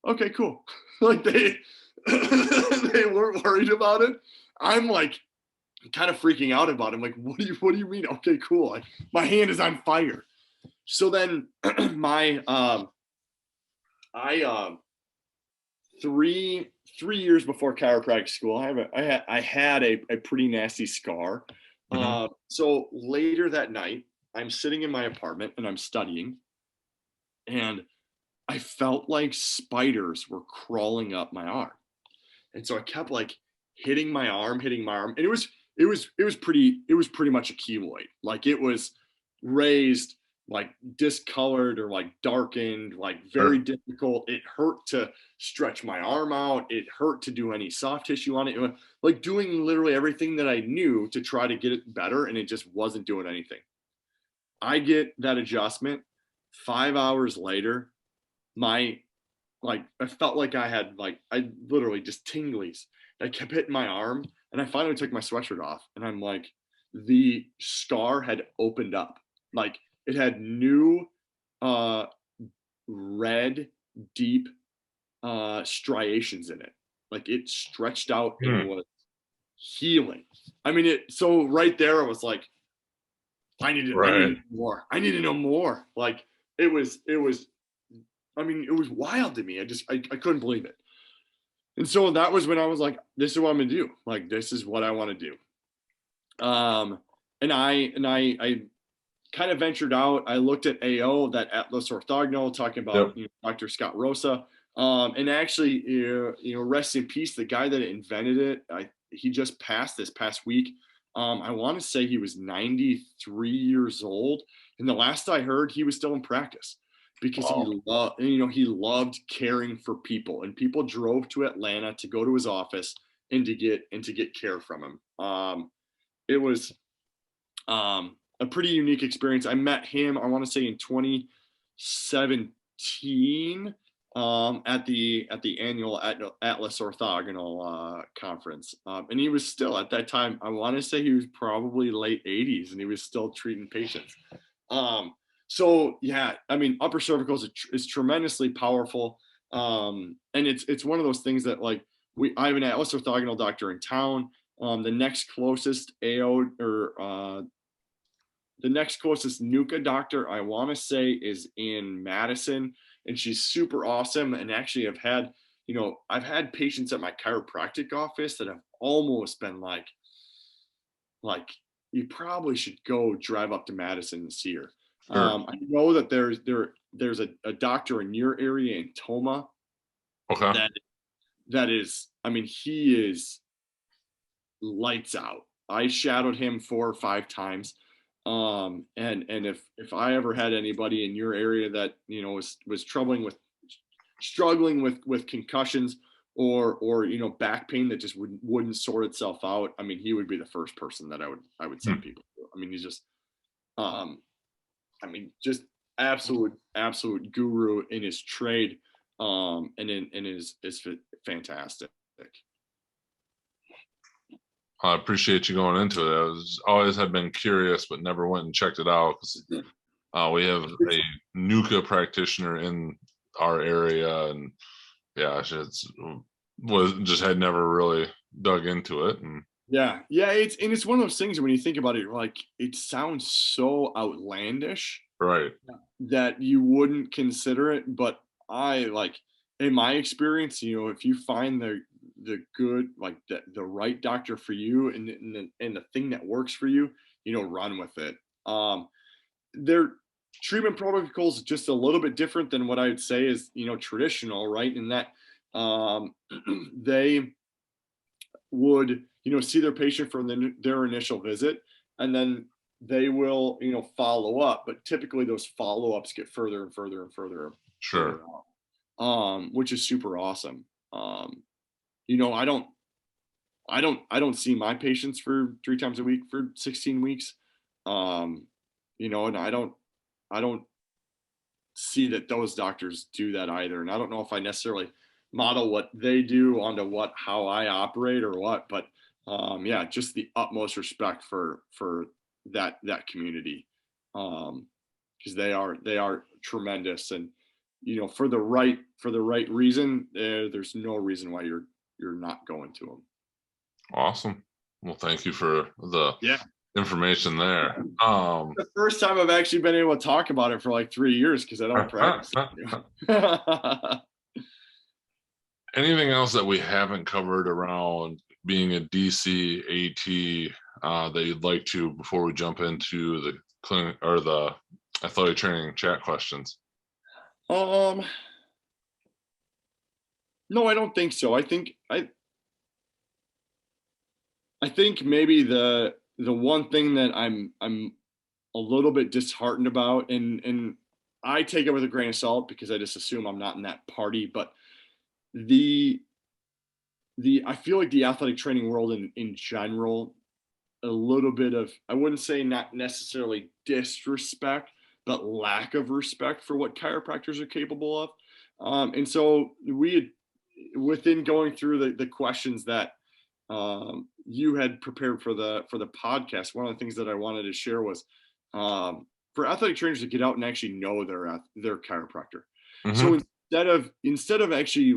okay, cool. Like they weren't worried about it. I'm like kind of freaking out about it. I'm like, what do you mean? Okay, cool. Like, my hand is on fire. So then my three years before chiropractic school, I had a pretty nasty scar. So later that night, I'm sitting in my apartment and I'm studying, and I felt like spiders were crawling up my arm. And so I kept like hitting my arm, and it was pretty much a keloid. Like, it was raised, like discolored or like darkened, like very difficult. It hurt to stretch my arm out. It hurt to do any soft tissue on it. It was like doing literally everything that I knew to try to get it better, and it just wasn't doing anything. I get that adjustment. 5 hours later, I felt like I literally just tinglies. I kept hitting my arm, and I finally took my sweatshirt off, and I'm like, the scar had opened up. Like, it had new red, deep striations in it. Like, it stretched out and was healing. I mean, so right there, I was like, I need to know more. I need to know more. Like, it was wild to me. I couldn't believe it. And so that was when I was like, this is what I'm gonna do. Like, this is what I want to do. And I kind of ventured out. I looked at AO, that Atlas Orthogonal, talking about Dr. Scott Rosa. And actually, rest in peace, the guy that invented it, he just passed this past week. I want to say he was 93 years old. And the last I heard, he was still in practice, because he loved caring for people, and people drove to Atlanta to go to his office and to get care from him. It was A pretty unique experience. I met him, I want to say in 2017, at the annual Atlas Orthogonal conference. And he was still at that time, I want to say he was probably late 80s, and he was still treating patients. So yeah, I mean, upper cervical is tremendously powerful. And it's one of those things that, like, I have an Atlas Orthogonal doctor in town. The next closest AO or the next closest NUCA doctor, I want to say, is in Madison, and she's super awesome. And actually, I've had patients at my chiropractic office that have almost been like you probably should go drive up to Madison and see her. Sure. I know that there's a doctor in your area in Toma. Okay. That is, I mean, he is lights out. I shadowed him 4 or 5 times. And if I ever had anybody in your area that, was struggling with concussions or back pain that just wouldn't sort itself out, I mean, he would be the first person that I would send people to. I mean, he's just just absolute guru in his trade, and is fantastic. I appreciate you going into it. I always have been curious, but never went and checked it out, because we have a NUCA practitioner in our area, and yeah, just had never really dug into it. And yeah, it's one of those things when you think about it, you're like, it sounds so outlandish, right, that you wouldn't consider it. But in my experience, if you find the good, like the right doctor for you, and the thing that works for you, run with it. Their treatment protocols just a little bit different than what I would say is, traditional, right? In that they would, see their patient for their initial visit, and then they will, follow up. But typically those follow-ups get further and further and further. sure, Which is super awesome. I don't see my patients for 3 times a week for 16 weeks. And I don't see that those doctors do that either. And I don't know if I necessarily model what they do onto how I operate or what, but yeah, just the utmost respect for that community. Because they are tremendous, and for the right reason, there's no reason why you're not going to them. awesome. Well, thank you for the information there. The first time I've actually been able to talk about it for like 3 years, because I don't practice. Anything else that we haven't covered around being a DC AT that you'd like to, before we jump into the clinic or the athletic training chat questions? No, I don't think so. I think maybe the one thing that I'm a little bit disheartened about, and I take it with a grain of salt because I just assume I'm not in that party, but I feel like the athletic training world in general, a little bit of, I wouldn't say not necessarily disrespect, but lack of respect for what chiropractors are capable of. And so within going through the questions that you had prepared for the podcast, one of the things that I wanted to share was for athletic trainers to get out and actually know their chiropractor. Mm-hmm. So instead of actually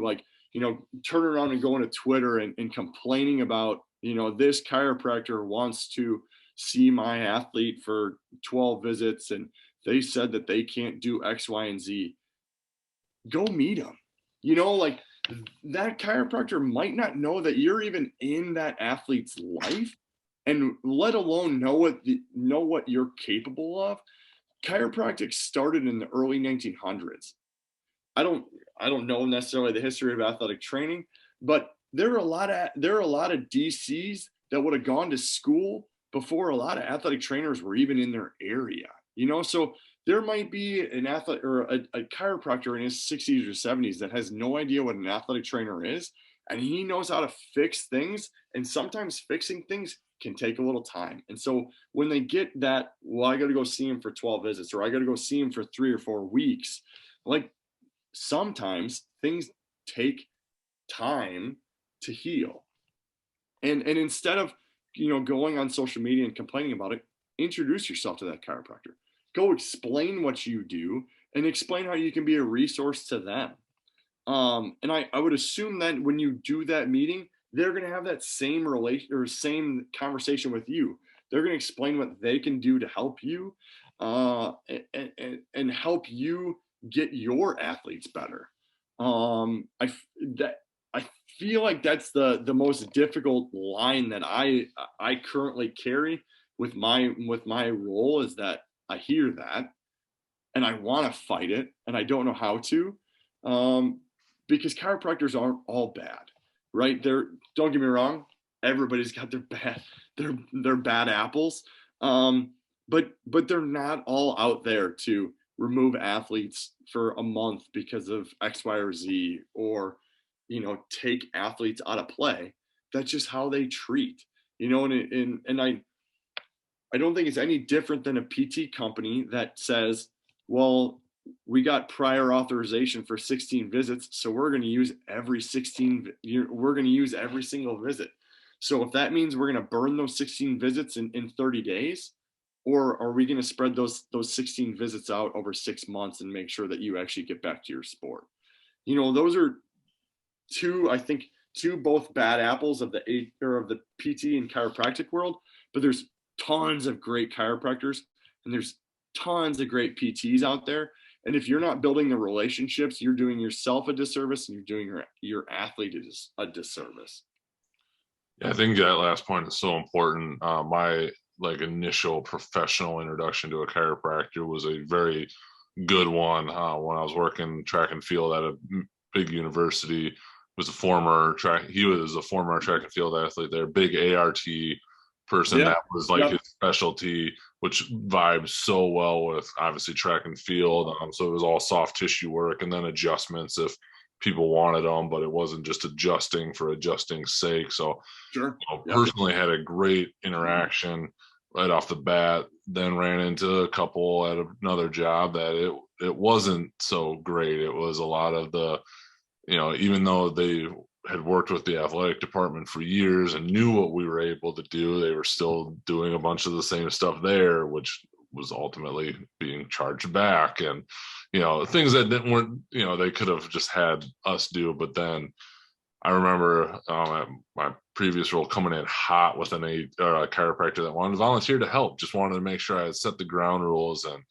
turning around and going to Twitter and complaining about, this chiropractor wants to see my athlete for 12 visits and they said that they can't do X, Y, and Z, go meet them. That chiropractor might not know that you're even in that athlete's life, and let alone know what you're capable of. Chiropractic started in the early 1900s. I don't know necessarily the history of athletic training, but there are a lot of DCs that would have gone to school before a lot of athletic trainers were even in their area. So there might be an athlete or a chiropractor in his 60s or 70s that has no idea what an athletic trainer is, and he knows how to fix things. And sometimes fixing things can take a little time. And so when they get that, well, I got to go see him for 12 visits, or I got to go see him for 3 or 4 weeks, like sometimes things take time to heal. And instead of, going on social media and complaining about it, introduce yourself to that chiropractor. Go explain what you do and explain how you can be a resource to them. And I would assume that when you do that meeting, they're going to have that same relation or same conversation with you. They're going to explain what they can do to help you, and help you get your athletes better. I feel like that's the most difficult line that I currently carry with my role, is that I hear that and I want to fight it and I don't know how to, because chiropractors aren't all bad, right? Don't get me wrong, everybody's got their bad apples, but they're not all out there to remove athletes for a month because of X, Y, or Z, or take athletes out of play. That's just how they treat, and I don't think it's any different than a PT company that says, well, we got prior authorization for 16 visits, so we're going to use every single visit. So if that means we're going to burn those 16 visits in 30 days, or are we going to spread those 16 visits out over 6 months and make sure that you actually get back to your sport? Those are two both bad apples of the PT and chiropractic world, but there's tons of great chiropractors and there's tons of great PTs out there. And if you're not building the relationships, you're doing yourself a disservice and you're doing your athlete a disservice. Yeah, I think that last point is so important. My initial professional introduction to a chiropractor was a very good one when I was working track and field at a big university. He was a former track and field athlete there, big ART person. Yeah. That was his specialty, which vibes so well with obviously track and field. So it was all soft tissue work and then adjustments if people wanted them, but it wasn't just adjusting for adjusting's sake. So sure. Personally had a great interaction right off the bat, then ran into a couple at another job that it wasn't so great. It was a lot of the, even though they had worked with the athletic department for years and knew what we were able to do, they were still doing a bunch of the same stuff there, which was ultimately being charged back. And, things that weren't, they could have just had us do. But then I remember at my previous role coming in hot with a chiropractor that wanted to volunteer to help, just wanted to make sure I had set the ground rules. And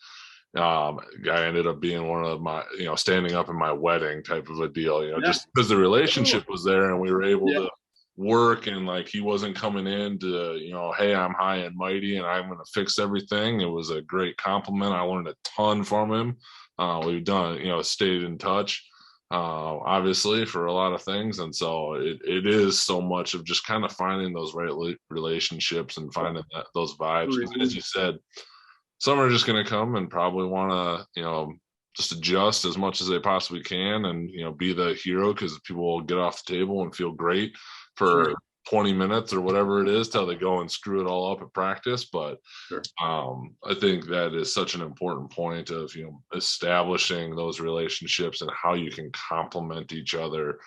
guy ended up being one of my, standing up in my wedding type of a deal, just because the relationship was there and we were able to work, and he wasn't coming in to, hey, I'm high and mighty and I'm going to fix everything. It was a great compliment. I learned a ton from him. We've done, stayed in touch, obviously, for a lot of things. And so it is so much of just kind of finding those right relationships and finding those vibes. As you said, some are just going to come and probably want to, just adjust as much as they possibly can and, be the hero, because people will get off the table and feel great for 20 minutes or whatever it is till they go and screw it all up at practice. But I think that is such an important point of, establishing those relationships and how you can complement each other,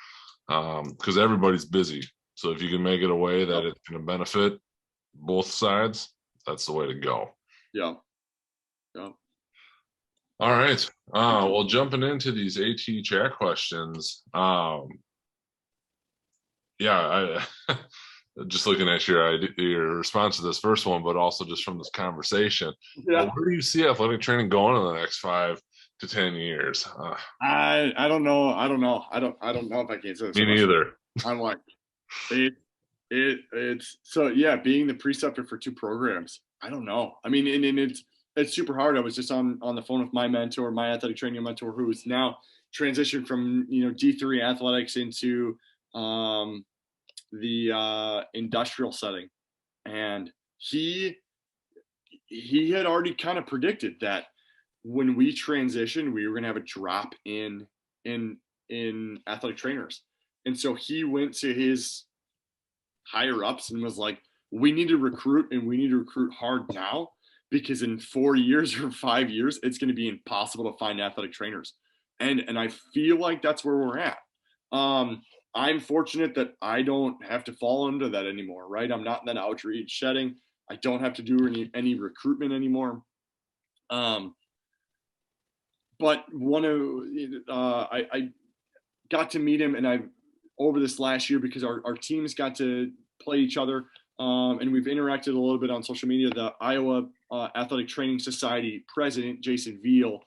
because everybody's busy. So if you can make it a way that it's going to benefit both sides, that's the way to go. Yeah. All right. Well, jumping into these AT chat questions. Just looking at your response to this first one, but also just from this conversation. Well, where do you see athletic training going in the next 5 to 10 years? I don't know. I don't know if I can say this. Me neither. I'm like, it's so being the preceptor for 2 programs. I don't know. I mean, and it's super hard. I was just on the phone with my mentor, my athletic training mentor, who's now transitioned from D3 athletics into the industrial setting, and he had already kind of predicted that when we transitioned, we were going to have a drop in athletic trainers. And so he went to his higher ups and was like, we need to recruit, and we need to recruit hard now, because in 4 years or 5 years, it's going to be impossible to find athletic trainers. And I feel like that's where we're at. I'm fortunate that I don't have to fall into that anymore, right? I'm not in that outreach setting. I don't have to do any recruitment anymore. But I got to meet him, and I over this last year, because our teams got to play each other, and we've interacted a little bit on social media. The Iowa Athletic Training Society president, Jason Veal,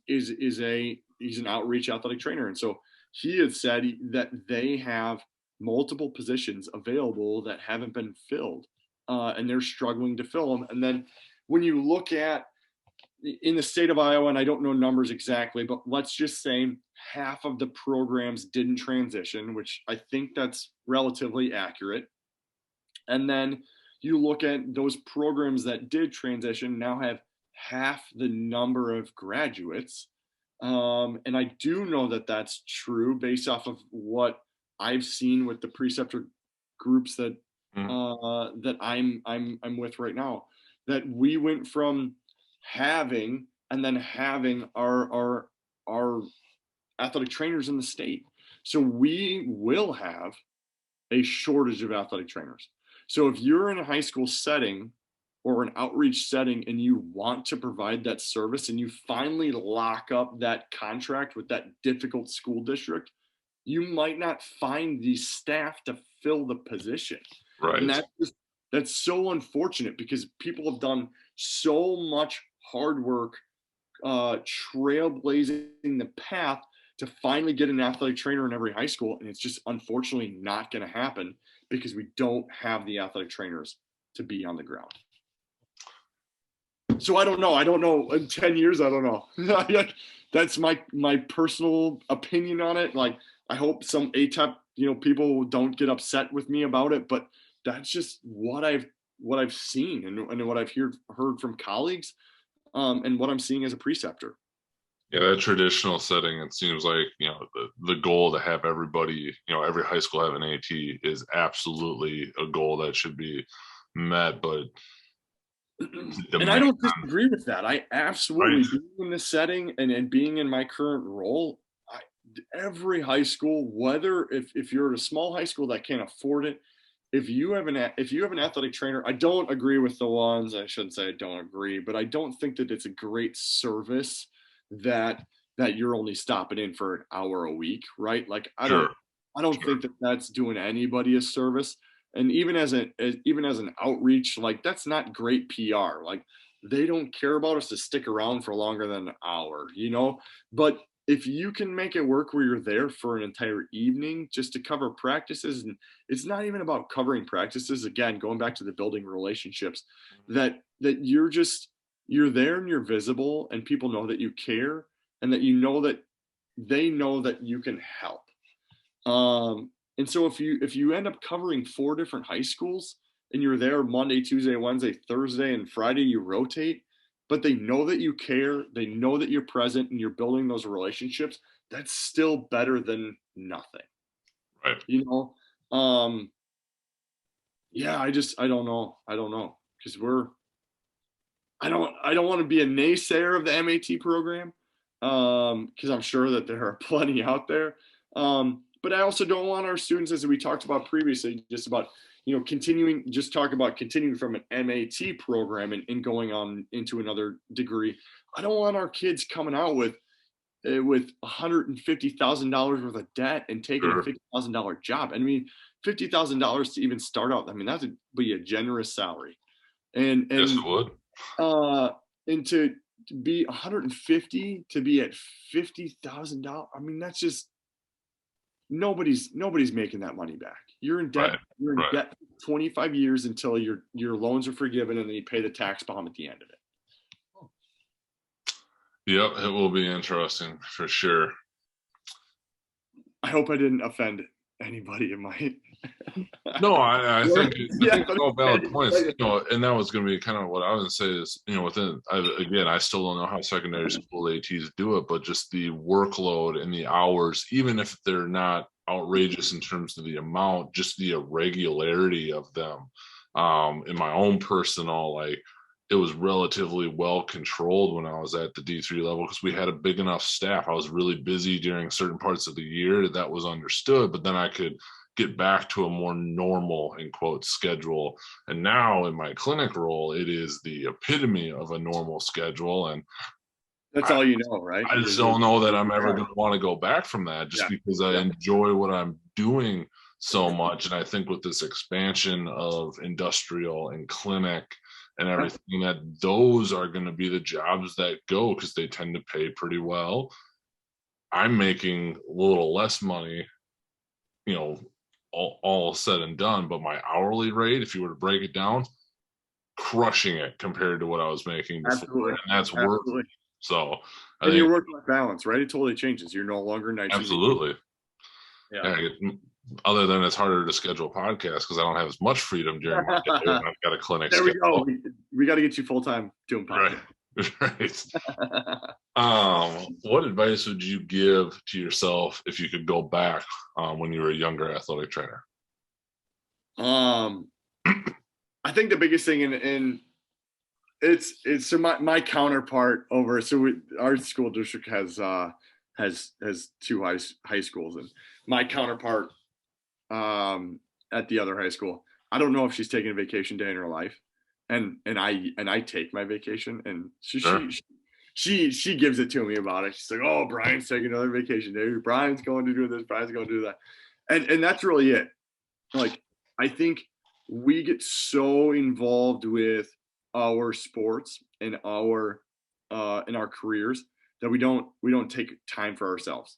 he's an outreach athletic trainer, and so he had said that they have multiple positions available that haven't been filled, and they're struggling to fill them. And then when you look at in the state of Iowa, and I don't know numbers exactly, but let's just say half of the programs didn't transition, which I think that's relatively accurate. And then you look at those programs that did transition now have half the number of graduates. And I do know that that's true based off of what I've seen with the preceptor groups that that I'm with right now. That we went from having our athletic trainers in the state. So we will have a shortage of athletic trainers. So if you're in a high school setting or an outreach setting and you want to provide that service, and you finally lock up that contract with that difficult school district, you might not find the staff to fill the position. Right. And that's so unfortunate, because people have done so much hard work, trailblazing the path to finally get an athletic trainer in every high school. And it's just unfortunately not going to happen, because we don't have the athletic trainers to be on the ground. So I don't know. In 10 years, I don't know. That's my personal opinion on it. Like, I hope some ATEP, people don't get upset with me about it, but that's just what I've seen and what I've heard from colleagues, and what I'm seeing as a preceptor. Yeah, that traditional setting, it seems like, the goal to have everybody, every high school have an AT is absolutely a goal that should be met. But and I don't disagree with that. I absolutely, right, being in this setting and being in my current role, every high school, whether if you're at a small high school that can't afford it, if you have an athletic trainer, I don't agree with the ones, I shouldn't say I don't agree, but I don't think that it's a great service that you're only stopping in for an hour a week, right? Like, I don't think that that's doing anybody a service. And even as an outreach, like, that's not great PR. Like, they don't care about us to stick around for longer than an hour, But if you can make it work where you're there for an entire evening just to cover practices, and it's not even about covering practices, again, going back to the building relationships, that you're there and you're visible, and people know that you care, and that that they know that you can help. And so if you end up covering 4 different high schools, and you're there Monday, Tuesday, Wednesday, Thursday, and Friday, you rotate, but they know that you care, they know that you're present, and you're building those relationships, that's still better than nothing. Right. Yeah, I don't know. Because I don't want to be a naysayer of the MAT program, because I'm sure that there are plenty out there. But I also don't want our students, as we talked about previously, just about, continuing from an MAT program and going on into another degree. I don't want our kids coming out with $150,000 worth of debt and taking a $50,000 job. I mean, $50,000 to even start out, I mean, that would be a generous salary. And yes, it would. And to be 150 to be at $50,000, I mean, that's just, nobody's making that money back. You're in debt. Right. You're in debt for 25 years until your loans are forgiven, and then you pay the tax bomb at the end of it. Yep, it will be interesting for sure. I hope I didn't offend anybody in my. No, I think it's all valid points. And that was going to be kind of what I was going to say is, I still don't know how secondary school ATs do it, but just the workload and the hours, even if they're not outrageous in terms of the amount, just the irregularity of them, In my own personal, like, it was relatively well controlled when I was at the D3 level because we had a big enough staff. I was really busy during certain parts of the year that was understood, but then I could get back to a more normal, in quote, schedule. And now in my clinic role, it is the epitome of a normal schedule. And That's I, all you know, right? I just Is don't know that I'm ever yeah, going to want to go back from that just yeah, because I yeah. enjoy what I'm doing so much. And I think with this expansion of industrial and clinic and everything, that those are going to be the jobs that go because they tend to pay pretty well. I'm making a little less money, you know, all said and done, but my hourly rate, if you were to break it down, crushing it compared to what I was making before. Absolutely, And that's worth it. absolutely. So I And think your work-life balance, right? It totally changes. You're no longer nights and weekends. absolutely. Yeah. Yeah, other than it's harder to schedule podcasts because I don't have as much freedom during my day when I've got a clinic There we go. schedule. We got to get you full-time doing Right. podcasts. Right. What advice would you give to yourself if you could go back when you were a younger athletic trainer? um, I think the biggest thing in it's so my counterpart over our school district has two high schools, and my counterpart at the other high school, I don't know if she's taking a vacation day in her life, and I take my vacation, and Sure. she gives it to me about it. She's like, oh, Brian's taking another vacation day, Brian's going to do this, Brian's going to do that, and that's really it. Like, I think we get so involved with our sports and our in our careers that we don't take time for ourselves.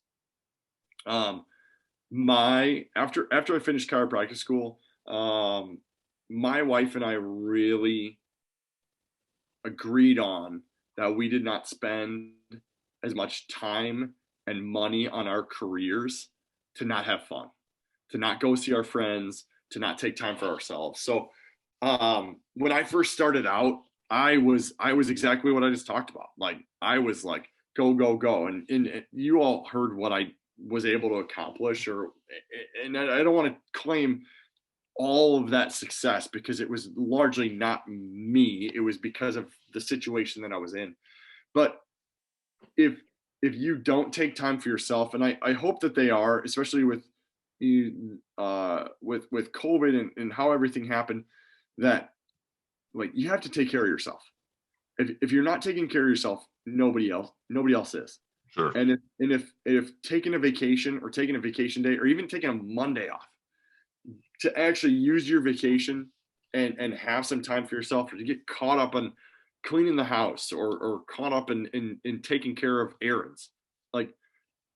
Um, my after I finished chiropractic school, my wife and I really agreed on that we did not spend as much time and money on our careers to not have fun, to not go see our friends, to not take time for ourselves. So when I first started out, I was exactly what I just talked about. Like, I was like, go, go, go. And you all heard what I was able to accomplish, and I don't want to claim all of that success because it was largely not me. It was because of the situation that I was in. But if you don't take time for yourself, and I hope that they are, especially with with COVID and how everything happened, that, like, you have to take care of yourself. If you're not taking care of yourself, nobody else is. Sure. And if taking a vacation or taking a vacation day or even taking a Monday off to actually use your vacation and have some time for yourself, or to get caught up on cleaning the house, or caught up in taking care of errands, like,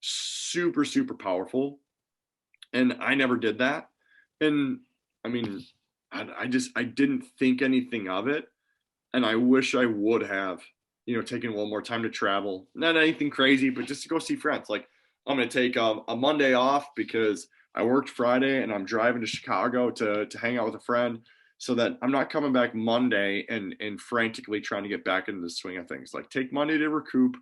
super, super powerful. And I never did that. And I mean, I didn't think anything of it. And I wish I would have, taken a little more time to travel. Not anything crazy, but just to go see friends. Like, I'm going to take a Monday off because I worked Friday and I'm driving to Chicago to hang out with a friend, so that I'm not coming back Monday and frantically trying to get back into the swing of things. Like, take Monday to recoup.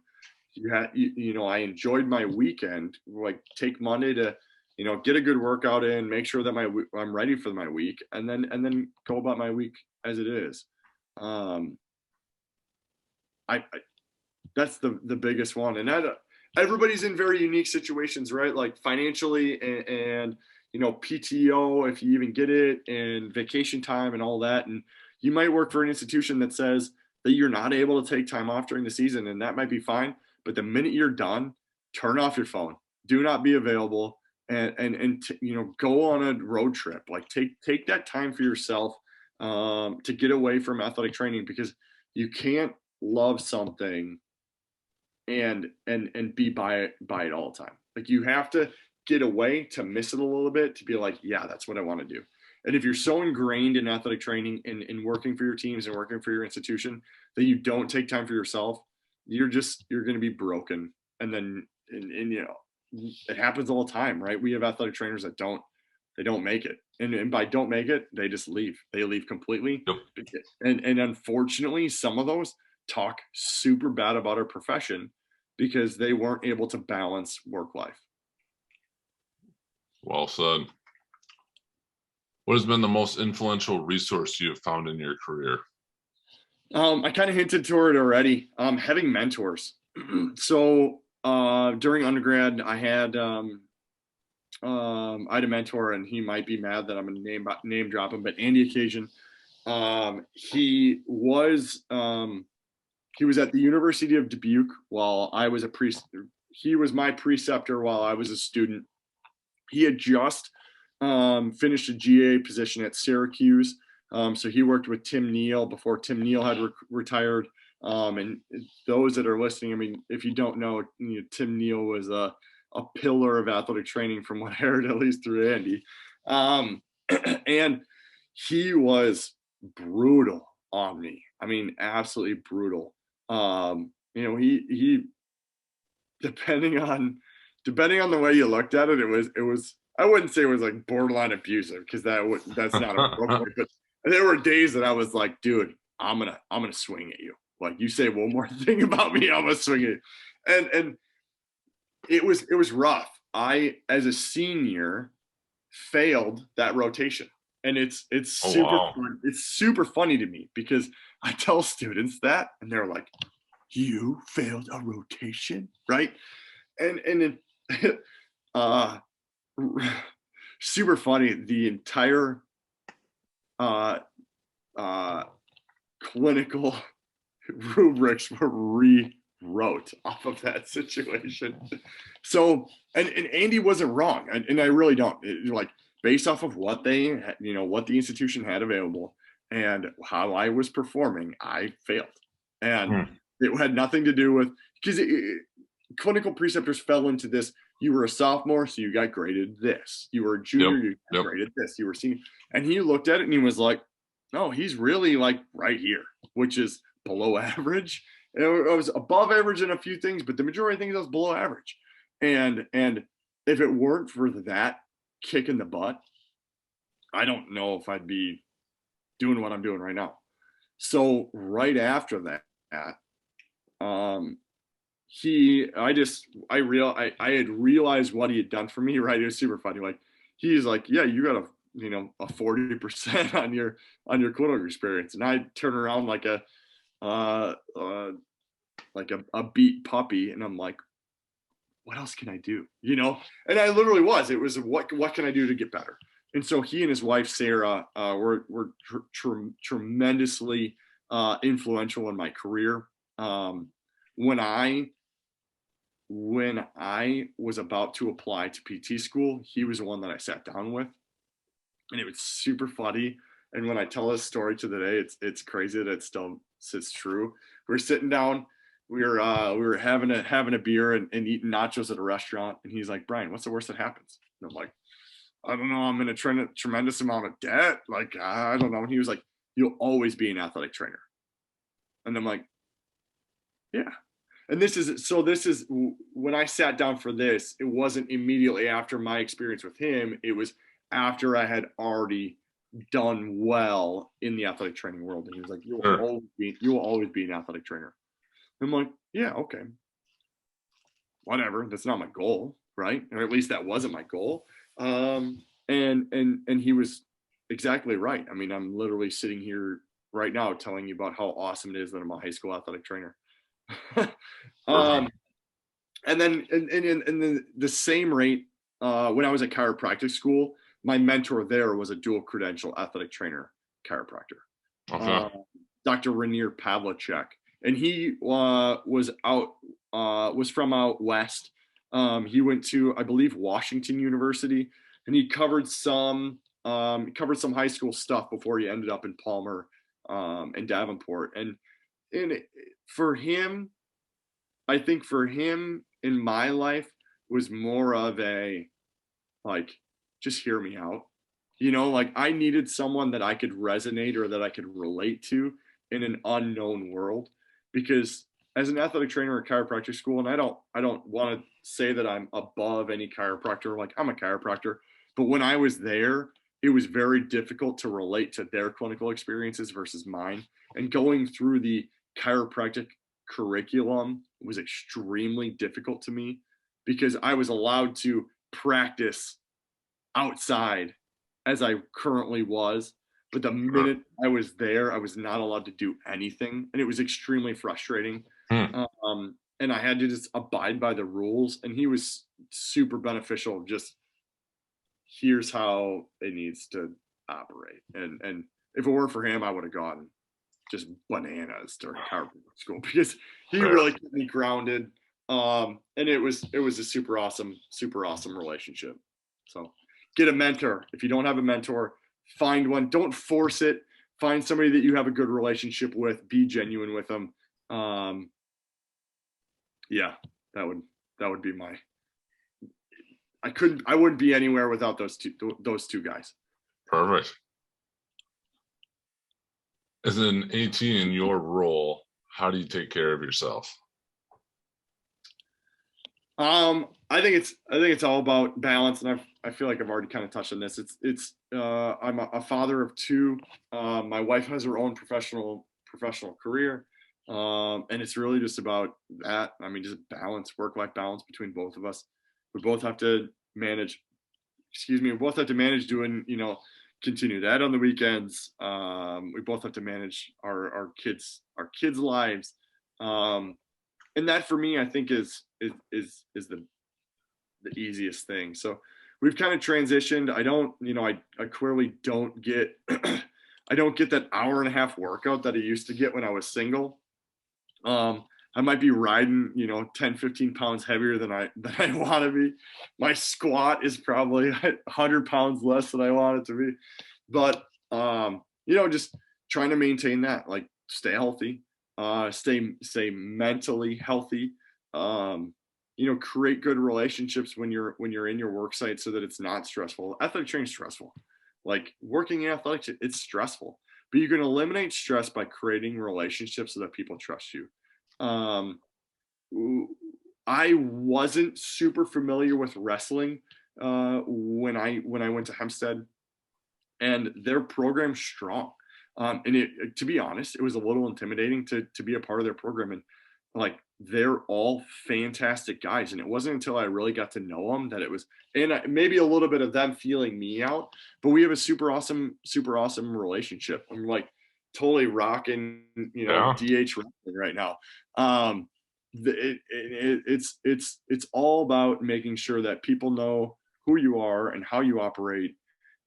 I enjoyed my weekend. Like, take Monday to, get a good workout in, make sure that I'm ready for my week, and then go about my week as it is. Um, I That's the biggest one, and everybody's in very unique situations, right? Like, financially, and PTO, if you even get it, and vacation time and all that. And you might work for an institution that says that you're not able to take time off during the season, and that might be fine. But the minute you're done, turn off your phone. Do not be available, and go on a road trip. Like, take that time for yourself, to get away from athletic training, because you can't love something and be by it all the time. Like, you have to get away to miss it a little bit, to be like, yeah, that's what I want to do. And if you're so ingrained in athletic training and in working for your teams and working for your institution that you don't take time for yourself, you're going to be broken. And then, it happens all the time, right? We have athletic trainers that don't make it. And by don't make it, they just leave. They leave completely. Yep. And unfortunately, some of those talk super bad about our profession because they weren't able to balance work life. Well said. What has been the most influential resource you have found in your career? I kind of hinted toward it already. Having mentors. So during undergrad, I had a mentor, and he might be mad that I'm gonna name drop him, but Andy Occasion. He was at the University of Dubuque while I was he was my preceptor while I was a student. He had just finished a GA position at Syracuse. So he worked with Tim Neal before Tim Neal had retired. And those that are listening, I mean, if you don't know, Tim Neal was a pillar of athletic training from what I heard, at least through Andy. And he was brutal on me. I mean, absolutely brutal. He depending on the way you looked at it, it was I wouldn't say it was like borderline abusive, because that's not appropriate. But there were days that I was like, dude, I'm gonna swing at you. Like, you say one more thing about me, I'm gonna swing at you. And it was rough. I, as a senior, failed that rotation. And it's super fun. It's super funny to me, because I tell students that and they're like, you failed a rotation, right? And it super funny. The entire clinical rubrics were rewrote off of that situation. So, and Andy wasn't wrong, and I really don't. Like, based off of what what the institution had available and how I was performing, I failed, and it had nothing to do with, because clinical preceptors fell into this. You were a sophomore, so you got graded this. You were a junior, you got graded this. You were senior. And he looked at it and he was like, no, he's really like right here, which is below average. And I was above average in a few things, but the majority of things I was below average. And if it weren't for that kick in the butt, I don't know if I'd be doing what I'm doing right now. So right after that, I had realized what he had done for me, right? It was super funny. Like, he's like, yeah, you got a 40% on your clinical experience. And I turn around like a beat puppy. And I'm like, what else can I do? And I literally it was, what can I do to get better? And so he and his wife, Sarah, were tremendously influential in my career. When I was about to apply to PT school, he was the one that I sat down with, and it was super funny. And when I tell this story to the day, it's crazy that it still sits true. We were sitting down, we were having a beer and eating nachos at a restaurant, and he's like, Brian, what's the worst that happens? And I'm like, I don't know, I'm in a tremendous amount of debt. Like, I don't know. And he was like, you'll always be an athletic trainer. And I'm like, yeah. And this is when I sat down for this, it wasn't immediately after my experience with him. It was after I had already done well in the athletic training world. And he was like, you will always be an athletic trainer. I'm like, yeah, okay. Whatever. That's not my goal, right? Or at least that wasn't my goal. And he was exactly right. I mean, I'm literally sitting here right now telling you about how awesome it is that I'm a high school athletic trainer. And then in the same rate, when I was at chiropractic school, my mentor there was a dual credential athletic trainer chiropractor, Dr. Rainier Pavlicek, and he was from out west. He went to, I believe, Washington University, and he covered some high school stuff before he ended up in Palmer and Davenport. And for him, I think for him in my life was more of a, like, just hear me out. Like, I needed someone that I could resonate or that I could relate to in an unknown world, because as an athletic trainer at chiropractic school, and I don't want to say that I'm above any chiropractor, like, I'm a chiropractor, but when I was there, it was very difficult to relate to their clinical experiences versus mine. And going through the chiropractic curriculum was extremely difficult to me, because I was allowed to practice outside as I currently was. But the Sure. minute I was there, I was not allowed to do anything, and it was extremely frustrating. Hmm. And I had to just abide by the rules. And he was super beneficial. Just here's how it needs to operate. And if it weren't for him, I would have gone just bananas during chiropractic school because he Yeah. really kept me grounded. And it was a super awesome relationship. So get a mentor. If you don't have a mentor, find one. Don't force it. Find somebody that you have a good relationship with. Be genuine with them. Um, yeah, that would be my. I wouldn't be anywhere without those two guys. Perfect. As an AT in your role, how do you take care of yourself? I think it's all about balance, and I feel like I've already kind of touched on this. I'm a father of two. My wife has her own professional career, and it's really just about that. I mean, just balance, work-life balance between both of us. We both have to manage. Excuse me. We both have to manage doing, continue that on the weekends. We both have to manage our kids' lives. Um, and that for me, I think is the easiest thing. So we've kind of transitioned. I don't, I clearly don't get I don't get that hour and a half workout that I used to get when I was single. I might be riding, 10, 15 pounds heavier than I want to be. My squat is probably 100 pounds less than I want it to be. But just trying to maintain that, like stay healthy, stay mentally healthy, create good relationships when you're in your work site so that it's not stressful. Athletic training is stressful. Like working in athletics, it's stressful. But you can eliminate stress by creating relationships so that people trust you. Um, I wasn't super familiar with wrestling when I went to Hempstead, and their program's strong. And to be honest, it was a little intimidating to be a part of their program. And like they're all fantastic guys. And it wasn't until I really got to know them that it was, and maybe a little bit of them feeling me out. But we have a super awesome relationship. I'm like totally rocking, Yeah, DH wrestling right now. Um, it's all about making sure that people know who you are and how you operate,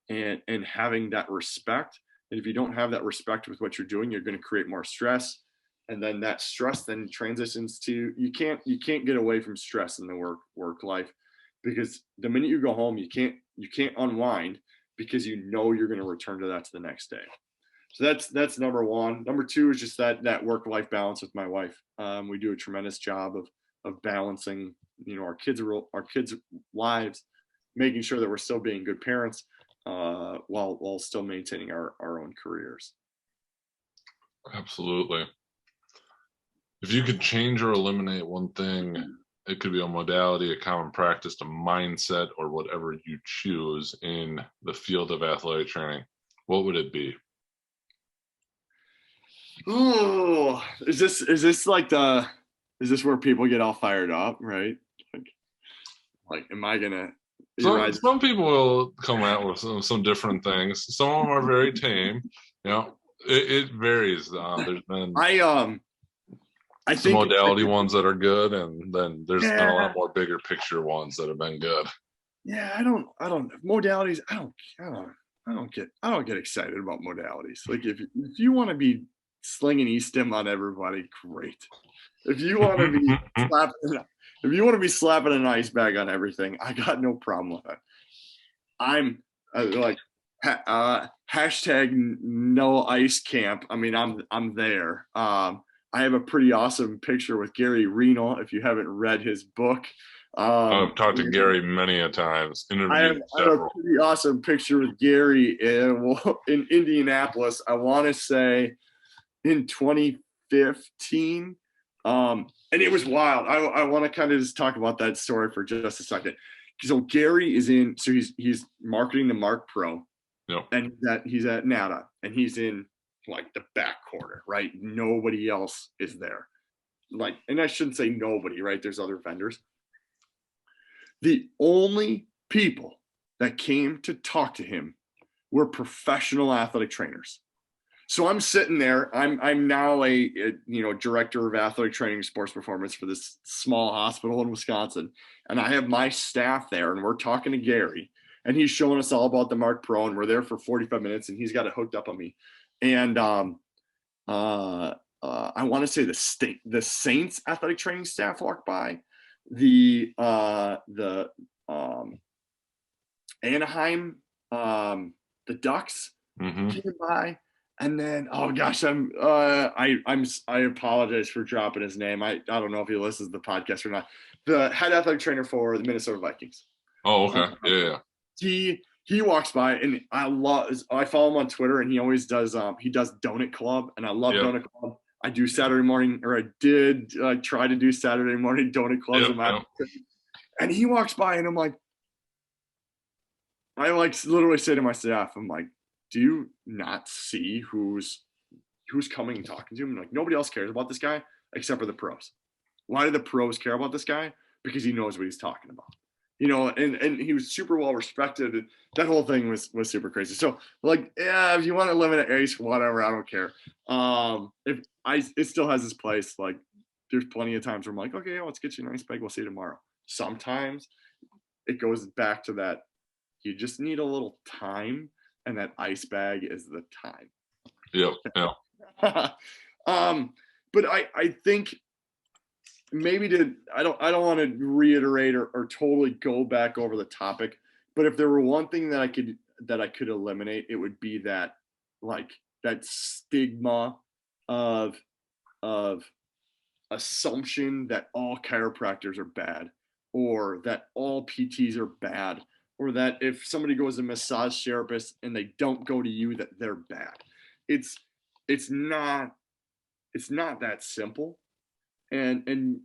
and having that respect. And if you don't have that respect with what you're doing, you're going to create more stress, and then that stress then transitions to you can't get away from stress in the work life, because the minute you go home you can't unwind, because you're going to return to that to the next day. So that's number one. Number two is just that work life balance with my wife. We do a tremendous job of balancing, our kids' lives, making sure that we're still being good parents, while still maintaining our own careers. absolutely. If you could change or eliminate one thing, it could be a modality, a common practice, a mindset, or whatever you choose in the field of athletic training. What would it be? Oh, is this where people get all fired up, right? Like am I gonna Some people will come out with some different things. Some of them are very tame. It varies. There's been I some think modality ones that are good, and then there's been a lot yeah, more bigger picture ones that have been good. yeah, I don't modalities. I don't get excited about modalities. Like if you want to be slinging e-stim on everybody, great. If you want to be slapping, if you want to be slapping an ice bag on everything, I got no problem with it. I'm like hashtag no ice camp. I mean, I'm there. I have a pretty awesome picture with Gary Reno. If you haven't read his book, I've talked to Gary many a times, interviewed I have a several. pretty awesome picture with Gary in Indianapolis. I want to say in 2015. And it was wild. I want to kind of just talk about that story for just a second. So Gary is so he's marketing the Mark Pro, Yep. and he's at NADA, and he's in like the back corner, right? Nobody else is there. Like, and I shouldn't say nobody, right? There's other vendors. The only people that came to talk to him we're professional athletic trainers. So I'm sitting there. I'm now a director of athletic training and sports performance for this small hospital in Wisconsin, and I have my staff there, and we're talking to Gary, and he's showing us all about the Mark Pro, and we're there for 45 minutes, and he's got it hooked up on me, and I want to say the Saints athletic training staff walked by, the Anaheim the Ducks came by. And then, oh gosh, I apologize for dropping his name. I don't know if he listens to the podcast or not. The head athletic trainer for the Minnesota Vikings. Oh, okay. Yeah. He walks by, and I follow him on Twitter, and he always does Donut Club, and I love Donut Club. I do Saturday morning, or I did try to do Saturday morning Donut Clubs in my and he walks by, and I'm like, I literally say to my staff, I'm like, do you not see who's coming and talking to him? And like, nobody else cares about this guy except for the pros. Why do the pros care about this guy? Because he knows what he's talking about, and he was super well respected. That whole thing was super crazy. So like, yeah, if you want to eliminate Ace, whatever, I don't care. It still has its place. Like, there's plenty of times where I'm like, okay, let's get you a nice bag. We'll see you tomorrow. Sometimes it goes back to that. You just need a little time. And that ice bag is the time. Yep. But I think maybe I don't want to reiterate or totally go back over the topic, but if there were one thing that I could eliminate, it would be that, like, that stigma of assumption that all chiropractors are bad, or that all PTs are bad, or that if somebody goes to a massage therapist and they don't go to you, that they're bad. It's not that simple. And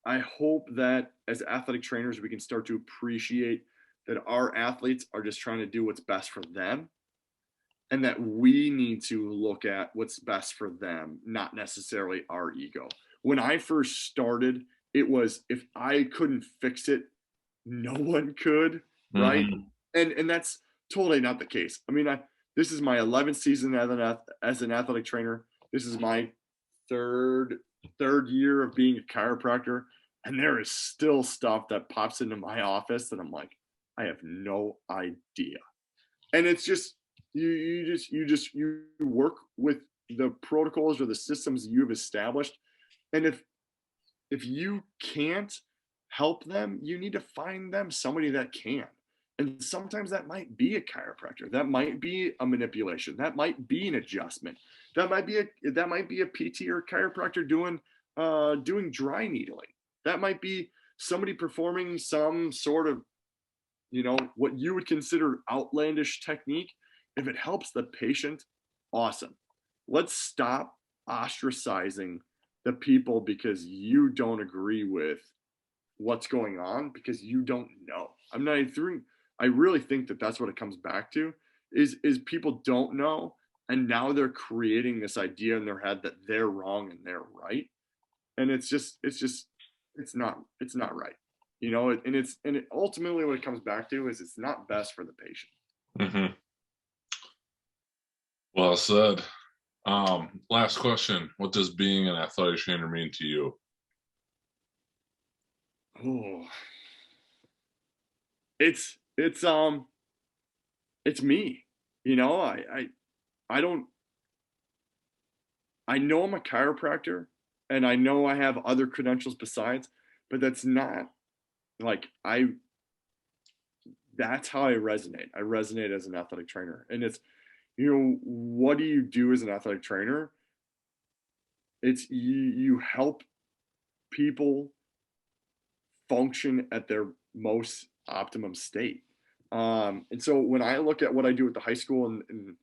I hope that as athletic trainers, we can start to appreciate that our athletes are just trying to do what's best for them, and that we need to look at what's best for them, not necessarily our ego. When I first started, it was, if I couldn't fix it, no one could. Right. And that's totally not the case. I mean, this is my 11th season as an athletic trainer. This is my third year of being a chiropractor. And there is still stuff that pops into my office that I'm like, I have no idea. And it's just, you work with the protocols or the systems you've established. And if you can't help them, you need to find them somebody that can. And sometimes that might be a chiropractor. That might be a manipulation. That might be an adjustment. That might be a PT or chiropractor doing dry needling. That might be somebody performing some sort of, what you would consider outlandish technique. If it helps the patient, awesome. Let's stop ostracizing the people because you don't agree with what's going on, because you don't know. I really think that that's what it comes back to, is people don't know, and now they're creating this idea in their head that they're wrong and they're right, and it's not right, and ultimately what it comes back to is it's not best for the patient. Well said. Last question: what does being an athletic trainer mean to you? Oh, it's me. I know I'm a chiropractor, and I know I have other credentials besides, but that's not like that's how I resonate. I resonate as an athletic trainer, and it's, what do you do as an athletic trainer? It's you help people function at their most optimum state. And so when I look at what I do at the high school, and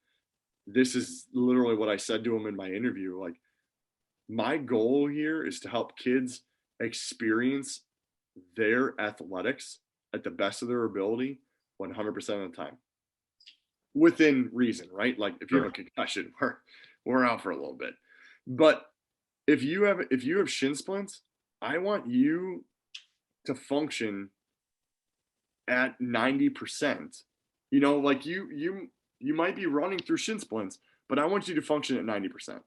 this is literally what I said to them in my interview, like, my goal here is to help kids experience their athletics at the best of their ability 100% of the time, within reason, right? Like, if you have a concussion, we're out for a little bit. But if you have shin splints, I want you to function at 90%. Like, you you might be running through shin splints, but I want you to function at 90%.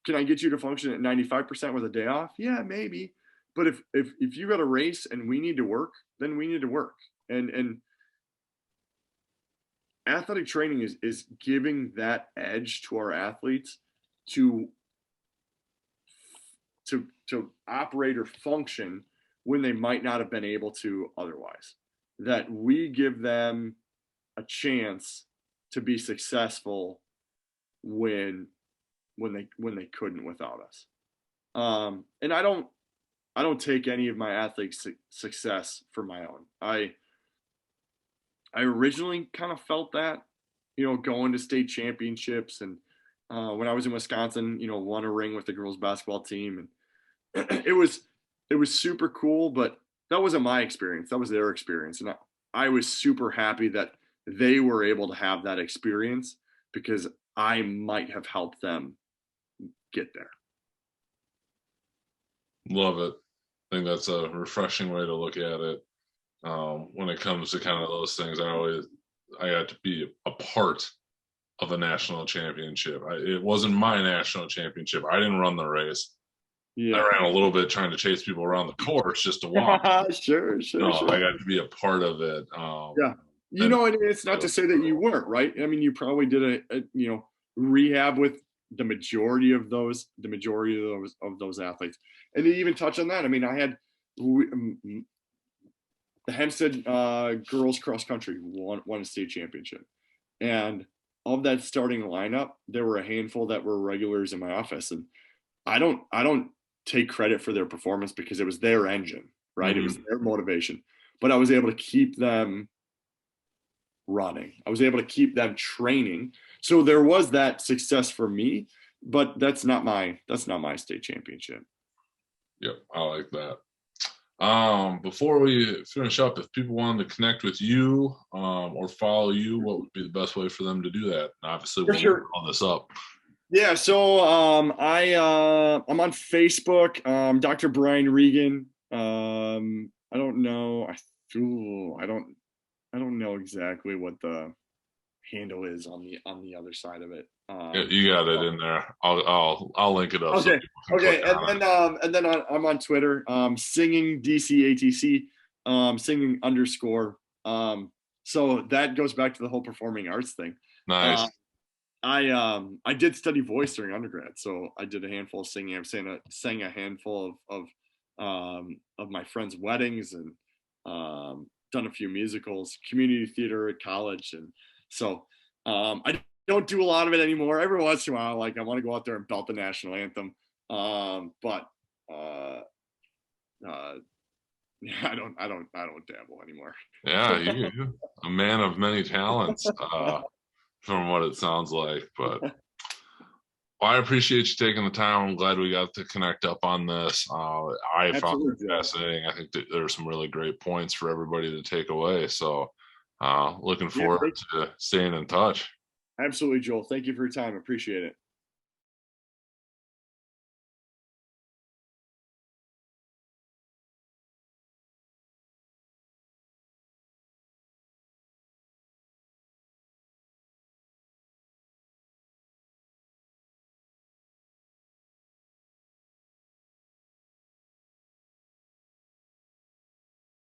Can I get you to function at 95% with a day off? Yeah, maybe. But if you got a race and we need to work, then we need to work. And athletic training is giving that edge to our athletes to to operate or function when they might not have been able to otherwise. That we give them a chance to be successful when they couldn't without us. And I don't take any of my athletes' success for my own. I originally kind of felt that, going to state championships, and when I was in Wisconsin, won a ring with the girls basketball team, and it was super cool. But that wasn't my experience; that was their experience, and I was super happy that they were able to have that experience because I might have helped them get there. Love it. I think that's a refreshing way to look at it. When it comes to kind of those things, I got to be a part of a national championship. It wasn't my national championship. I didn't run the race. Yeah. I ran a little bit trying to chase people around the course just to watch. Sure. I got to be a part of it. Yeah. And it's not to say that you weren't, right? I mean, you probably did a rehab with the majority of those athletes. And to even touch on that, I mean, I had the Hempstead girls cross country won a state championship. And of that starting lineup, there were a handful that were regulars in my office. And I don't take credit for their performance because it was their engine, right? Mm-hmm. It was their motivation. But I was able to keep them running. I was able to keep them training. So there was that success for me, but that's not my state championship. Yep, I like that. Before we finish up, if people wanted to connect with you or follow you, what would be the best way for them to do that? Obviously, we'll look all this up. Yeah, so I'm on Facebook, Dr. Brian Regan. I don't know. I don't know exactly what the handle is on the other side of it. Yeah, you got it in there. I'll link it up. Okay. Okay. And then I'm on Twitter, singing DCATC, singing _. So that goes back to the whole performing arts thing. Nice. I did study voice during undergrad, so I did a handful of singing. I sang a handful of my friends' weddings, and done a few musicals, community theater at college, and so I don't do a lot of it anymore. Every once in a while, like I want to go out there and belt the national anthem, but I don't dabble anymore. Yeah, you're a man of many talents, from what it sounds like. But I appreciate you taking the time. I'm glad we got to connect up on this. I found it fascinating. I think that there's some really great points for everybody to take away. So looking forward to staying in touch. Absolutely, Joel. Thank you for your time. Appreciate it.